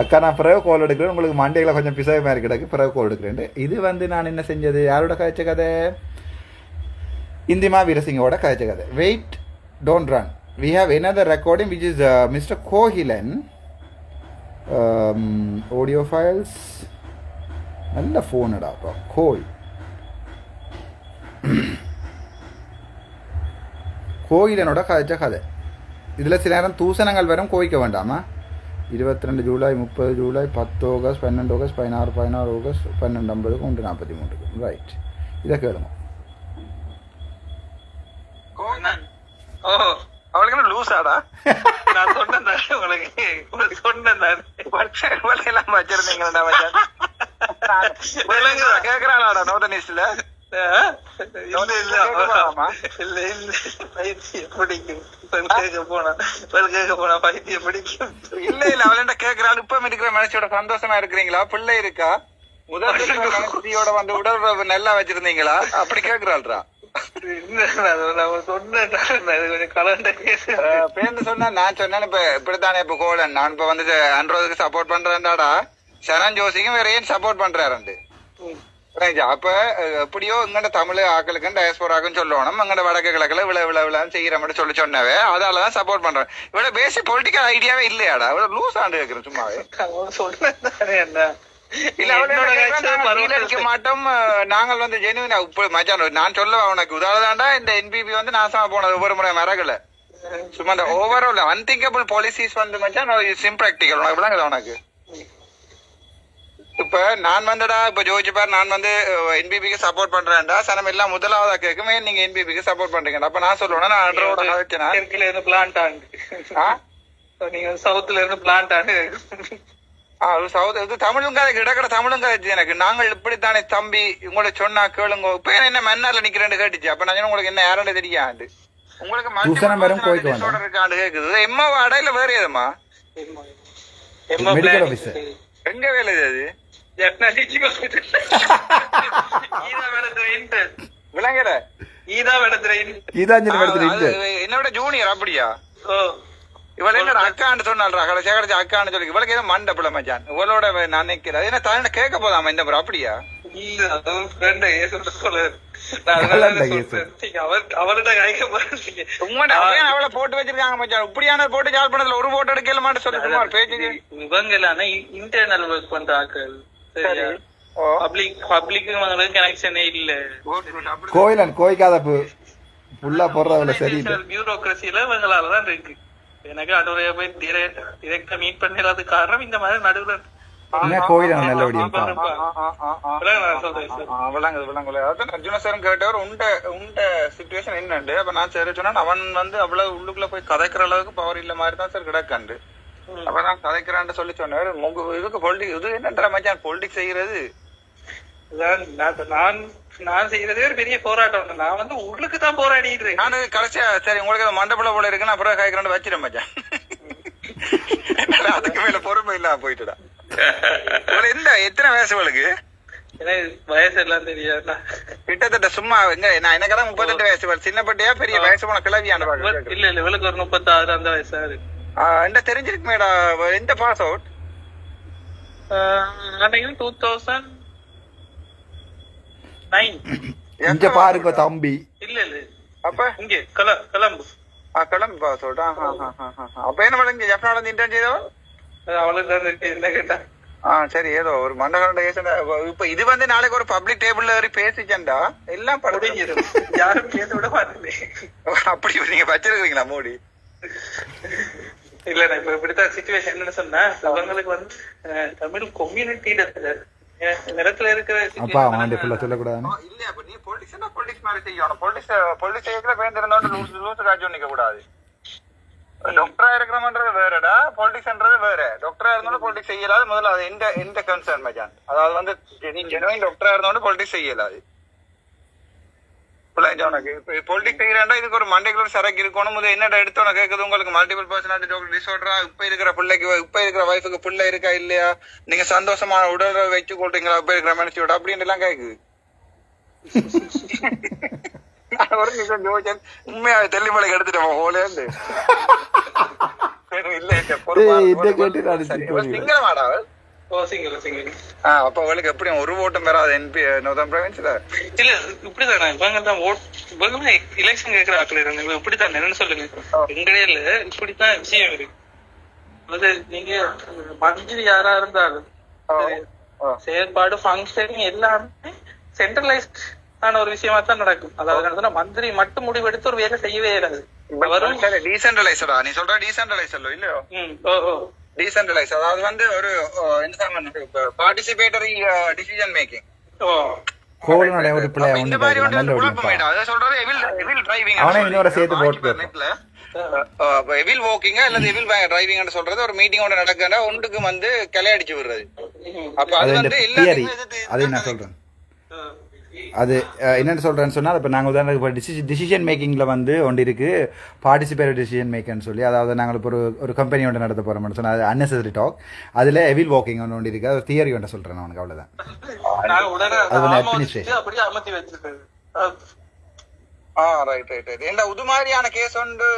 அக்கா நான் பிறகு கோல் எடுக்கிறேன். உங்களுக்கு மண்டைகளை கொஞ்சம் பிசகு மாதிரி கிடக்கு. பிறகு கோல் எடுக்கிறேன். இது வந்து நான் என்ன செஞ்சது? யாரோட கதைச்ச கதை? இந்திமா வீரசிங்கோட கதைச்ச கதை. Wait, don't run. We have another recording which is Mr. Kohilan. Audio files. நல்ல ஃபோனடா அப்பா. கோயிலனோட கதைச்ச கதை. இதில் சில நேரம் தூசணங்கள் வரும், கோவிக்க வேண்டாமா? 22 July, 30 July, 10 August, 12 August, 16 August, 12 50 1 43. Right. இதை கேளுங்க. ஓ அவளுக்கு என்ன லூசாடா? நான் சொன்னேன் தானே உங்களுக்கு சொன்னேன் தானே எல்லாம் வச்சிருந்தீங்களா மச்சான்? கேக்குறாளாடா நோட்டனிஸ்ட்ல? இல்ல இல்ல இல்ல இல்ல பைத்தியம் பிடிக்கும் கேட்க போனா பைத்தியம் பிடிக்கும். இல்ல இல்ல அவள்கிட்ட கேக்குறாள். இப்ப இருக்கிற மனுஷோட சந்தோஷமா இருக்கிறீங்களா? பிள்ளை இருக்கா? முதல் மனுஷியோட வந்து உடல் நல்லா வச்சிருந்தீங்களா? அப்படி கேக்குறாள்ரா. சொன்னா நான் சொன்னேன் இப்ப இப்படித்தானே இப்ப கோலன் நான் இப்ப வந்து அன்ரோதுக்கு சப்போர்ட் பண்றேன்டாடா, சரண் ஜோசிக்கும் வேற ஏன் சப்போர்ட் பண்றாரு. அப்ப எப்படியோ இங்கட தமிழ் ஆக்களுக்கு டயஸ்போராக்குன்னு சொல்லணும், இங்கட வடக்கு கிழக்குல விழான்னு செய்யற மாதிரி சொல்லி சொன்னவே அதாலதான் சப்போர்ட் பண்றேன். இவ்வளவு பேசிக் பொலிட்டிக்கல் ஐடியாவே இல்லையாடா? இவ்வளவு லூஸ் ஆண்டு கேக்குறேன் சும்மாவே. என்ன மாட்டோம் நாங்கள் வந்து ஜெனுவினா மச்சான் நான் சொல்ல உனக்கு உதாரணம்டா இந்த என்பிபி வந்து நாசமா போனது ஒவ்வொரு முறை மரகல சும்மா இந்த ஓவரால் அன்திங்கபிள் பாலிசிஸ் வந்து மச்சான் இம்ப்ராக்டிகல் உனக்கு விளங்குது உனக்கு. இப்ப நான் வந்துடா இப்ப ஜோதிச்சு பாரு நான் வந்து என்பிபிக்கு சப்போர்ட் பண்றேன்டா சனம் எல்லாம் முதலாவதா கேட்குமே நீங்க என்பிபிக்கு சப்போர்ட் பண்றீங்க. அப்ப நான் சொல்லுவேன் நான் அண்டரோட கழிச்சேன்னா இருந்து பிளான்ட் ஆண்டு நீங்க சவுத்துல இருந்து பிளான்ட் ஆண்டு தமிழுங்க இடக்கட தமிழுங்க எனக்கு நாங்கள் இப்படித்தானே தம்பி உங்களை சொன்னா கேளுங்க. இப்ப என்ன மன்னார்ல நிக்கிறேன்னு கேட்டுச்சு. அப்ப நான் உங்களுக்கு என்ன யாரோட தெரியாது உங்களுக்கு இருக்காண்டு கேக்குது. எம்மா வாடா இல்ல வேற ஏதுமா எங்க வேலை அது விளங்கல என்னோட ஜூனியர் அப்படியா? இவள என்ன அக்கான்னு சொன்னால்ரா கடைசி கடைசி அக்கான்னு சொல்லி இவளுக்கு ஏதோ மண்ட பிள்ளை மச்சான் இவளோட நான் நிக்கிறேன். என்ன தானே கேட்க போதாமா இந்த முறை? அப்படியா? அவளை போட்டு வச்சிருக்காங்க மச்சான். இப்படியான போட்டு ஜால் பண்ணதுல ஒரு போட்டோ எடுக்கல மாட்டேன் சொல்லி பேச்சு இவங்க இன்டர்னல் ஒர்க் பண்ற ஆக்கள் பப்ளிக் கனெக்ஷனே இல்ல. கோயிலன் கோய்க்காத புல்லா போடுறதுல சரி பியூரோக்ரஸில இவங்களாலதான் இருக்கு. எனக்கு அனுரையா போய் டிரெக்டா மீட் பண்ணது காரணம் இந்த மாதிரி நடுவில் என்னண்டு. அப்ப நான் சரி சொன்னா அவன் வந்து அவ்வளவு உள்ளுக்குள்ள போய் கதைக்கிற அளவுக்கு பவர் இல்ல மாதிரி தான் சார் கிடக்காண்டு. அப்ப நான் கதைக்கிறான்னு சொல்லி சொன்னாரு. இதுக்கு பொலிட்டிக்ஸ் இது என்னன்ற மச்சான் பொலிட்டிக்ஸ் செய்யறது நான் செய்யறதே ஒரு பெரிய போராட்டம். நான் வந்து உள்ளுக்கு தான் போராடிட்டு நானு கடைசியா சரி உங்களுக்கு மண்டபல போல இருக்குன்னு அப்புறம் காய்க்கிறேன் வச்சிருந்தேன் மச்சான். அதுக்கு மேல பொறுமை இல்லாம போயிட்டுடா. எந்த எத்தனை வயசு உங்களுக்கு? வயசு எல்லாம் தெரியாது கிட்டத்தட்ட சும்மா நான் எனக்கெல்லாம் 38 வயசு. சின்ன பட்டியா பெரிய வயசு போன கிளவியான? இல்ல இல்ல இவளுக்கு ஒரு 36 அந்த வயசா இருக்கு. என்ன தெரிஞ்சிருக்கு மேடா? எந்த பாஸ் அவுட்? 2009 இங்க பாருங்க தம்பி. இல்ல இல்ல அப்ப இங்க கிளம்பு பாஸ் அவுட். அப்ப என்ன பண்ணுங்க ஜப்னா இன்டர்ன் செய்தவன் அவளுக்கு என்ன கேட்டா சரி ஏதோ ஒரு மண்டகண்ட இப்ப இது வந்து நாளைக்கு ஒரு பப்ளிக் டேபிள்ல வரை பேசிச்சண்டா எல்லாம் படிஞ்சிடும். யாரும் பேச விட மாட்டேன். அப்படி நீங்க வச்சிருக்கீங்களா மோடி? இல்ல நான் இப்ப இப்படித்தான் சிச்சுவேஷன் என்னன்னு சொன்னா அவங்களுக்கு வந்து தமிழ் கம்யூனிட்டியில நிலத்துல இருக்கிற சொல்லக்கூடாது. இல்ல அப்ப நீ பொலிட்டிக்ஸ்னா பொலிட்டிக்ஸ் மாதிரி செய்யணும். பொலிட்டிக்ஸ் செய்யல பேர்ந்திருந்தோம் லூசு ராஜ்யம் நிக்க கூடாது. டாக்டரா இருக்கிறோம்ன்றது வேறடா, பொலிட்டிக்ஸ்ன்றது வேற. டாக்டரா இருந்தாலும் பொலிட்டிக்ஸ் செய்யலாது. முதல்ல அது எந்த கன்சர்ன் மச்சான். அதாவது வந்து நீ ஜெனுவின் டாக்டரா இருந்தாலும் பொலிட்டிக்ஸ் செய்யலாது. உனக்கு பொலிட்டிக்ஸ் செய்யறாண்டா இதுக்கு ஒரு மண்டைக்குள்ள சரக்கு இருக்கணும். முதல்ல என்னடா எடுத்தோன்னு கேட்குது உங்களுக்கு மல்டிபிள் பர்சனாலிட்டி டிசார்டரா இப்ப இருக்கிற பிள்ளைக்கு இப்ப இருக்கிற வைஃபுக்கு பிள்ளை இருக்கா இல்லையா, நீங்க சந்தோஷமான உடலை வச்சு கொள்றீங்களா இப்ப இருக்கிற மனுஷியோட அப்படின்னு எல்லாம் கேக்குது. ஒரு நிமிஷம் ஜோஜன் உண்மையாவே தெல்லிமலைக்கு எடுத்துட்டோம் ஹோலே இருந்து சிங்களமாடா அப்ப அவளுக்கு எப்படி ஒரு ஓட்டம் பெறாது என்பி நோர்தர்ன் ப்ரொவின்ஸ்ல? இல்ல இப்படிதானே இவங்க தான் இவங்க எலெக்ஷன் கேட்கிற ஆட்கள் இருக்காங்க. இப்படித்தான் என்னன்னு சொல்லுங்க எங்கடையில இப்படித்தான் விஷயம் இருக்கு. அதாவது நீங்க மந்திரி யாரா இருந்தாலும் செயற்பாடு ஃபங்க்ஷன் எல்லாமே சென்ட்ரலைஸ்ட் ஆன ஒரு விஷயமா தான் நடக்கும். அதாவது மந்திரி மட்டும் முடிவெடுத்து ஒரு வேலை செய்யவே இயலாது. டீசென்ட்ரலைஸ்டா நீ சொல்ற டீசென்ட்ரலைஸ்ட் இல்லையோ? டீசென்ட்ரலைஸ் அதாவது வந்து ஒரு என்ன பார்ட்டிசிபேட்டரி டிசிஷன் மேக்கிங். கோலனுடைய ஒரு பிள்ளை இந்த மாதிரி ஒன்று நல்ல ஒரு குழப்பமேடா அதை சொல்றது எவில் டிரைவிங் அவனை இன்னொரு சேர்த்து போட்டு எவில் வாக்கிங் அல்லது எவில் டிரைவிங் சொல்றது ஒரு மீட்டிங்கோட நடக்கிற ஒன்றுக்கு வந்து கிளையடிச்சு விடுறது. அப்ப அது வந்து தியரி அது நான் சொல்றேன். அது என்னென்னு சொல்கிறேன்னு சொன்னால் இப்போ நாங்கள் உதாரணத்துக்கு இப்போ டிசிஷன் மேக்கிங்கில் வந்து ஒன்று இருக்குது பார்ட்டிசிபேட் டிசிஷன் மேக்கர்னு சொல்லி, அதாவது நாங்கள் இப்போ ஒரு கம்பெனி ஒன்று நடத்த போகிறோம்னு சொன்னால் அது அன்னெசரி டாக். அதில் எவில் வாக்கிங் ஒன்று இருக்குது, அது தியரி ஒன்று சொல்கிறேன் நான் உனக்கு, அவ்வளோதான். அது ஒன்று அட்மினிஸ்ட்ரேஷன். Right right right. என்ன இது மாதிரியான கேஸ் உண்டு.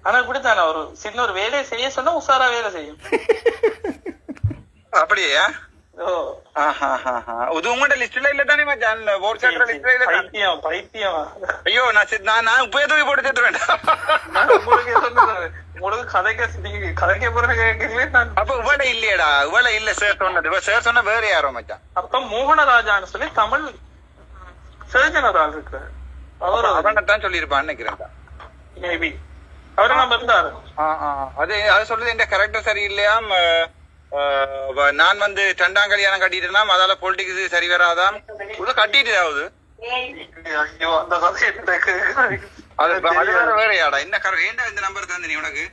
ஆனால் இப்படித்தானே ஒரு சின்ன ஒரு வேலையை செய்ய சொன்னால் உஷாரா வேலை செய்யும். அப்படியே இது உங்களோட லிஸ்ட்ல இல்ல தானே மச்சான்? வோட் கார்டுல லிஸ்ட்ல இல்ல. பைத்தியம் பைத்தியமா? ஐயோ நான் இப்பவே தூக்கி போட்டு சேர்த்துறேன். உங்களுக்கு சொன்னது உங்களுக்கு கதைக்க போற கேட்கல. அப்ப இவள இல்லையடா, இவள இல்ல சார் சொன்னது. சார் சொன்ன வேற யாரோ மச்சான். அப்ப மோகனராஜான்னு சொல்லி தமிழ் சர்ஜன் ஒரு ஆள் இருக்கிறார். அவர் அவனத்தான் சொல்லியிருப்பான்னு நினைக்கிறேன். மேபி அவரை நம்ம இருந்தாரு. அது சொல்றது எந்த கரெக்டர் சரி இல்லையாம். நான் வந்து ரெண்டாம் கல்யாணம் கட்டிட்டேன்னா அதால பொலிட்டிக்ஸ் சரி வராதாம். கட்டிட்டு ஆகுது வேற யாடா என்ன இந்த நம்பர் தந்து நீ உனக்கு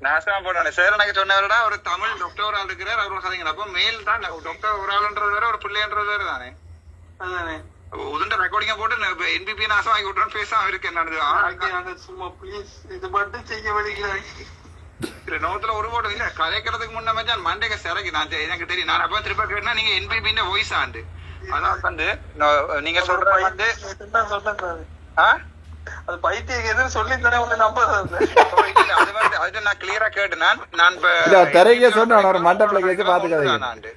நாசமா போட்டானே சார். எனக்கு சொன்னவரடா ஒரு தமிழ் டாக்டர் ஒரு ஆள் இருக்கிறார், அவரோட கதைங்க. அப்ப மேல் தான் டாக்டர் ஒரு ஆளுன்றது வேற, ஒரு பிள்ளைன்றது வேற தானே. உதுண்ட ரெக்கார்டிங்க போட்டு என்பிபி நாசம் ஆகி விட்டுறேன்னு பேசாம இருக்கு. என்னது சும்மா ப்ளீஸ் இது மட்டும் செய்ய வழிகிறாங்க. நோத்துல ஒரு போட்டோ இல்ல கதைக்கிறதுக்கு முன்ன மச்சான் மண்டேக்க சிறகு நான் எனக்கு தெரியும். நான் அப்ப திருப்ப கேட்டா நீங்க என்பிபின்ற வாய்ஸ் ஆண்டு அதான் வந்து நீங்க சொல்ற வந்து அது பைத்தியம் எதுன்னு சொல்லி தானே உங்க நம்பர் அது வந்து அது நான் கிளியரா கேட்டு நான் தரைய சொன்ன ஒரு மண்டபல கேட்டு பாத்துக்காதீங்க.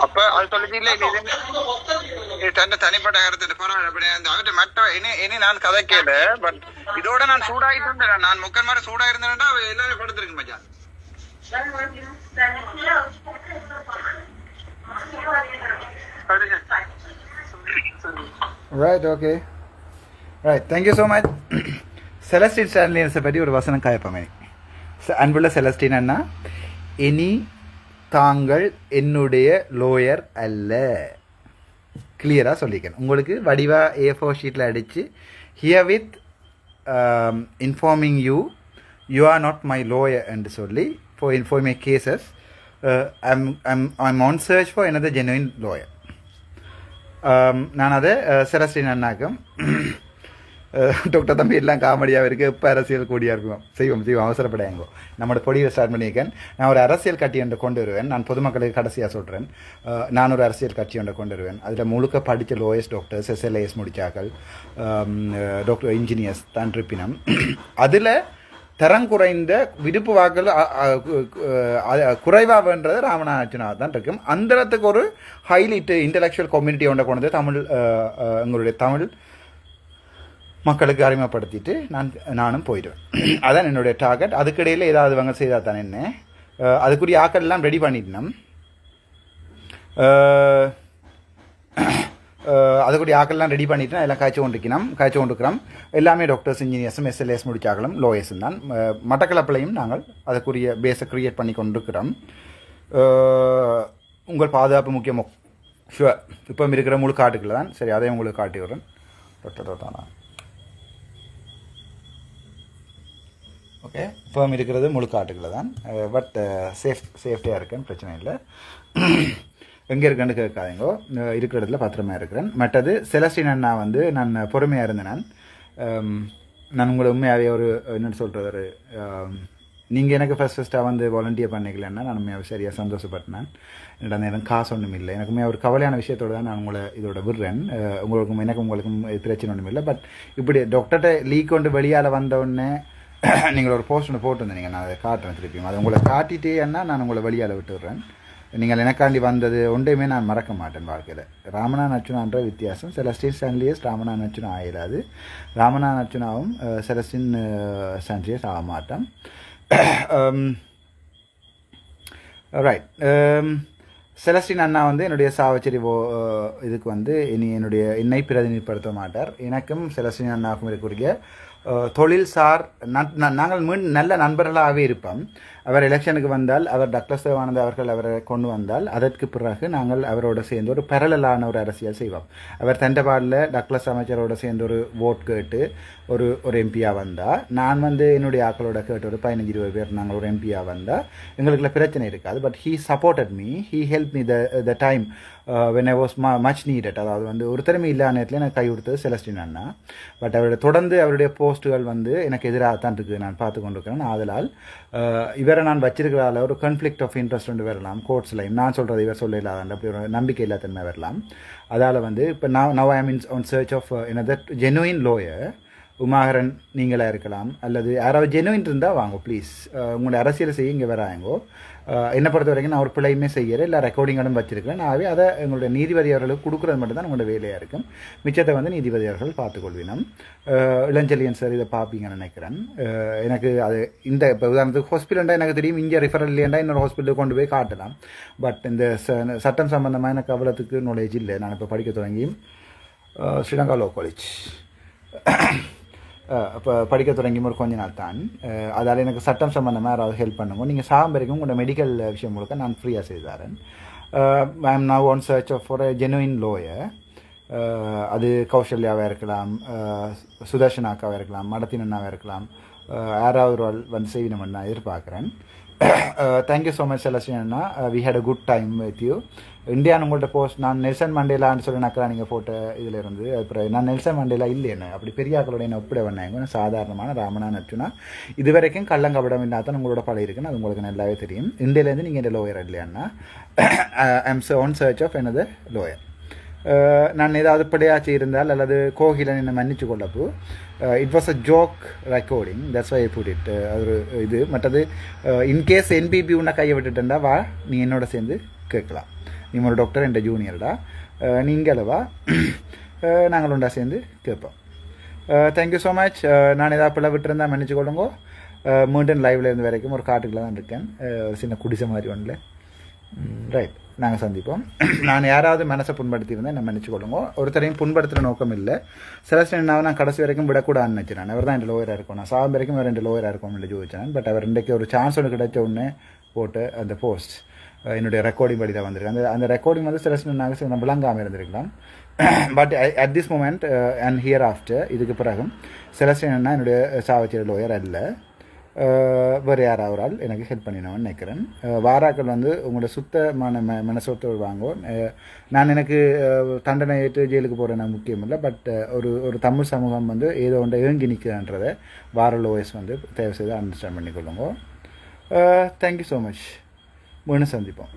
அப்ப அது சொல்லிச்சு இல்ல இது தனிப்பட்ட கருத்து பரவாயில்ல மற்ற இனி நான் கதை கேளு. பட் இதோட நான் சூடாயிட்டு இருந்தேன். நான் முக்கன் மாதிரி சூடா இருந்தேன்னா எல்லாரும் படுத்துருக்கு மச்சான். Right, okay. Right, thank you so much. Celestine Stanley பற்றி ஒரு வசனம் காயப்பமே. அன்புள்ள செலஸ்டின் அண்ணா, இனி தாங்கள் என்னுடைய லோயர் அல்ல. கிளியராக சொல்லிக்கணும். உங்களுக்கு வடிவா A4 ஷீட்டில் அடித்து here with informing you are not my lower என்று சொல்லி for my cases I'm on search for another genuine lawyer. நான் அதை செலஸ்டின் அண்ணாக்கும் டாக்டர் தம்பி எல்லாம் காமெடியாக இருக்குது. இப்போ அரசியல் கூடியாக இருக்கும். செய்வோம் அவசரப்படாங்க. நம்மளோட கொடியை ஸ்டார்ட் பண்ணியிருக்கேன். நான் ஒரு அரசியல் கட்சி ஒன்று கொண்டு வருவேன். நான் பொதுமக்களுக்கு கடைசியாக சொல்கிறேன், நான் ஒரு அரசியல் கட்சி ஒன்று கொண்டு வருவேன். அதில் முழுக்க படித்த லோயர்ஸ் டாக்டர்ஸ், SLAS முடித்தாக்கள், டாக்டர் இன்ஜினியர்ஸ் தான் இருப்பினம். அதில் தரம் குறைந்த விடுப்பு வாக்கள் குறைவாக வேண்டது ராமநாதனாக தான் இருக்கும். அந்த இடத்துக்கு ஒரு ஹைலைட்டு இன்டலெக்சுவல் கம்யூனிட்டி ஒன்றை கொண்டு வந்து தமிழ் எங்களுடைய தமிழ் மக்களுக்கு அறிமுகப்படுத்திட்டு நானும் போயிடுவேன். அதான் என்னுடைய டார்கெட். அதுக்கிடையில் ஏதாவது இவங்க செய்தால் தானே என்ன, அதுக்குரிய ஆக்கள்லாம் ரெடி பண்ணிட்டோம். அதுக்குரிய ஆக்கள்லாம் ரெடி பண்ணிட்டு எல்லாம் காய்ச்சி கொண்டிருக்கிறோம். எல்லாமே டாக்டர்ஸ், இன்ஜினியர்ஸும், SLAS முடிச்சாக்களும், லோயர்ஸும் தான். மட்டக்களப்பிலையும் நாங்கள் அதுக்குரிய பேஸை க்ரியேட் பண்ணி கொண்டிருக்கிறோம். உங்கள் பாதுகாப்பு முக்கியமோ ஷுவர். இப்போ இருக்கிற முழு காட்டுக்கள் தான். சரி, அதையும் உங்களுக்கு காட்டி விடுறேன். டாக்டர் ஓகே, ஃபேம் இருக்கிறது முழு காட்டுக்களை தான். பட் சேஃப்டியாக இருக்கேன்னு பிரச்சனை இல்லை. எங்கே இருக்கேன்னு கேட்காதீங்கோ, இருக்கிற இடத்துல பத்திரமா இருக்கிறேன். மற்றது செலஸ்டின் அண்ணா வந்து நான் பொறுமையாக இருந்தேன். நான் உங்களை உண்மையாகவே ஒரு என்னென்னு சொல்கிறது, ஒரு நீங்கள் எனக்கு ஃபஸ்ட்டாக வந்து வாலண்டியர் பண்ணிக்கலன்னா நான் உண்மையாக சரியாக சந்தோஷப்பட்டேன். என்னோட நேரம் காசு ஒன்றும் இல்லை. எனக்குமே ஒரு கவலையான விஷயத்தோடு தான் நான் உங்களை இதோட விடுறேன். உங்களுக்கும் பிரச்சனை ஒன்றும் இல்லை. பட் இப்படி டாக்டர்கிட்ட லீக் கொண்டு வெளியால் வந்தோடனே நீங்கள் ஒரு போஸ்ட் ஒன்று போட்டுருந்தீங்க. நான் அதை காட்டுறேன் திருப்பியும். அது உங்களை காட்டிட்டேன்னா நான் உங்களை வெளியால் விட்டுடுறேன். நீங்கள் எனக்காண்டி வந்தது ஒன்றையுமே நான் மறக்க மாட்டேன் வாழ்க்கையில். ராமநாதன் அர்ச்சுனான்ற வித்தியாசம். செலஸ்டின் ஸ்டான்லியஸ் ராமநாதன் அர்ச்சுனா ஆயிடாது. ராமநாதன் அர்ச்சுனாவும் செலஸ்டின் ஸ்டான்லியஸ் ஆக மாட்டேன். ரைட். செலஸ்டின் அண்ணா வந்து என்னுடைய சாவச்சேரி இதுக்கு வந்து என்னை பிரதிநிதிப்படுத்த மாட்டார். எனக்கும் செலஸ்டின் அண்ணாவுக்கும் இருக்கக்கூடிய தொழில்சார் நாங்கள் நல்ல நண்பர்களாகவே இருப்போம். அவர் எலெக்ஷனுக்கு வந்தால், அவர் டாக்டர் சிவானந்த் அவர்கள் அவரை கொண்டு வந்தால், அதற்கு பிறகு நாங்கள் அவரோட சேர்ந்து ஒரு பெரலான ஒரு அரசியல் செய்வோம். அவர் தண்டபாடில் டாக்டர்ஸ் அமைச்சரோட சேர்ந்து ஒரு ஓட் கேட்டு ஒரு எம்பியாக வந்தால், நான் என்னுடைய ஆக்களோட கேட்டு ஒரு 15-20 பேர் நாங்கள் ஒரு எம்பியாக வந்தால் எங்களுக்குள்ள பிரச்சனை இருக்காது. But he supported me, he help me the time when I was much needed. அதாவது ஒரு திறமை இல்லாத நேரத்தில் எனக்கு கை கொடுத்தது செலஸ்டின் அண்ணா. பட் அவருடைய தொடர்ந்து அவருடைய போஸ்ட்டுகள் எனக்கு எதிராகத்தான் இருக்குது, நான் பார்த்து கொண்டிருக்கிறேன். ஆதலால் இவரை நான் வச்சிருக்கிறால ஒரு கான்ஃப்ளிக்ட் ஆஃப் இன்ட்ரெஸ்ட் ஒன்று வரலாம் கோர்ட்ஸ்லையும். நான் சொல்கிறது இவர் சொல்ல இல்லாத அப்படி ஒரு நம்பிக்கை இல்லாதன்மை வரலாம். அதால் இப்போ now I means on search of another genuine lawyer. Umakaran நீங்களாக இருக்கலாம், அல்லது யாராவது ஜெனுவின் இருந்தால் வாங்க ப்ளீஸ். உங்களோட அரசியல் செய்ய இங்கே வராங்கோ. என்னை பொறுத்த வரைக்கும் நான் ஒரு பிள்ளையுமே செய்கிறேன், இல்லை ரெக்கார்டிங்களும் வச்சிருக்கிறேன். ஆகவே அதை எங்களுடைய நீதிபதி அவர்களுக்கு கொடுக்குறது மட்டும்தான் உங்களோட வேலையாக இருக்கும். மிச்சத்தை நீதிபதி அவர்கள் பார்த்துக்கொள்வினோம். இளஞ்செலியன் சார் இதை பார்ப்பீங்கன்னு நினைக்கிறேன். எனக்கு அது இந்த இப்போ உதாரணத்துக்கு ஹாஸ்பிட்டல்டா எனக்கு தெரியும், இங்கே ரிஃபரல் இல்லையா இன்னொரு ஹாஸ்பிட்டலுக்கு கொண்டு போய் காட்டலாம். பட் இந்த சட்டம் சம்பந்தமாக எனக்கு அவ்வளோத்துக்கு நாலேஜ் இல்லை. நான் இப்போ படிக்க தொடங்கியும் ஸ்ரீலங்கா லோ காலேஜ் இப்போ படிக்க தொடங்கி ஒரு கொஞ்ச நாள் தான். அதால் எனக்கு சட்டம் சம்பந்தமாக யாராவது ஹெல்ப் பண்ணுங்க. நீங்கள் சாகம் வரைக்கும் உங்களோட மெடிக்கல் விஷயம் முழுக்க நான் ஃப்ரீயாக செய்தாரன். I am now on search for a genuine lawyer. அது கௌசல்யாவாக இருக்கலாம், சுதர்ஷனாக்காவாக இருக்கலாம், மடத்தினண்ணாவாக இருக்கலாம், யாராவது செய்யணும்னு நான் எதிர்பார்க்குறேன். தேங்க்யூ ஸோ மச் செலஸ்டின் அண்ணா. We had a good time with you. இந்தியான்னு உங்கள்கிட்ட போஸ்ட் நான் நெல்சன் மண்டேலான்னு சொல்லி நக்கலா நீங்கள் போட்ட இதில் இருந்து அப்புறம் நான் நெல்சன் மண்டேலா இல்லைன்னு அப்படி பெரிய ஆக்களோட என்ன ஒப்பிட பண்ணாங்க. சாதாரணமான ராமனா நச்சுனா இது வரைக்கும் கள்ளங்கபடம் இல்லாதான் உங்களோட பழம் இருக்குன்னு அது உங்களுக்கு நல்லாவே தெரியும். இந்தியாவிலேருந்து நீங்கள் இந்த லோயர் இல்லையாண்ணா. I am on search of எனது லோயர். நான் ஏதாவது பிழையாச்சு இருந்தால் அல்லது கோகிலன் என்னை மன்னிச்சு கொள்ளப்போ it was a joke recording, that's why I put it. ஒரு இது மற்றது இன்கேஸ் என்பிபி உன்னை கையை விட்டுட்டா வா நீ என்னோட சேர்ந்து கேட்கலாம். நீ ஒரு டாக்டர் என்ற ஜூனியர்டா, நீங்களவா நாங்கள் உண்டா சேர்ந்து கேட்போம். Thank you so much. நான் ஏதாவது பிள்ளை விட்டுருந்தா மன்னிச்சு கொள்ளுங்க. மீண்டும் லைவ்ல இருந்து வரைக்கும் ஒரு காட்டுக்குள்ள தான் இருக்கேன், ஒரு சின்ன குடிசை மாதிரி ஒன்றில். ரைட், நாங்கள் சந்திப்போம். நான் யாராவது மனசை புண்படுத்தியிருந்தேன் என்ன மன்னிச்சு கொள்ளுங்க. ஒருத்தரையும் புண்படுத்துகிற நோக்கம் இல்லை. செலஸ்டினாவை நான் கடைசி வரைக்கும் விடக்கூடாதுன்னு நினச்சினேன். அவர் தான் என் லோயராக இருக்கும். நான் சாகும் வரைக்கும் அவர் 2 லோயராக இருக்கும் இல்லை ஜோதிச்சேன். பட் அவர் இன்றைக்கு ஒரு சான்ஸ் ஒன்று கிடைச்ச உடனே போட்டு அந்த போஸ்ட் என்னுடைய ரெக்கார்டிங் படி தான் வந்திருக்கு. அந்த ரெக்கார்டிங் செலஸ்டினாக நான் விளங்காமல் இருந்திருக்கலாம். But at this moment and hereafter இதுக்கு பிறகு செலஸ்டினா என்னுடைய சாவச்சேரி லோயர் அல்ல, வேறு யாராவது எனக்கு ஹெல்ப் பண்ணினவன்னு நினைக்கிறேன். வாராக்கள் உங்களோட சுத்தமான மனசோத்தோடு வாங்கும். நான் எனக்கு தண்டனை ஏற்று ஜெயிலுக்கு போகிறேன் நான் முக்கியம் இல்லை. பட் ஒரு தமிழ் சமூகம் ஏதோ ஒன்றை ஏங்கி நிற்கிறன்றதை வார லோயஸ் தயவு செய்து அண்டர்ஸ்டாண்ட் பண்ணிக்கொள்ளுங்க. Thank you so much. மீண்டும் சந்திப்போம்.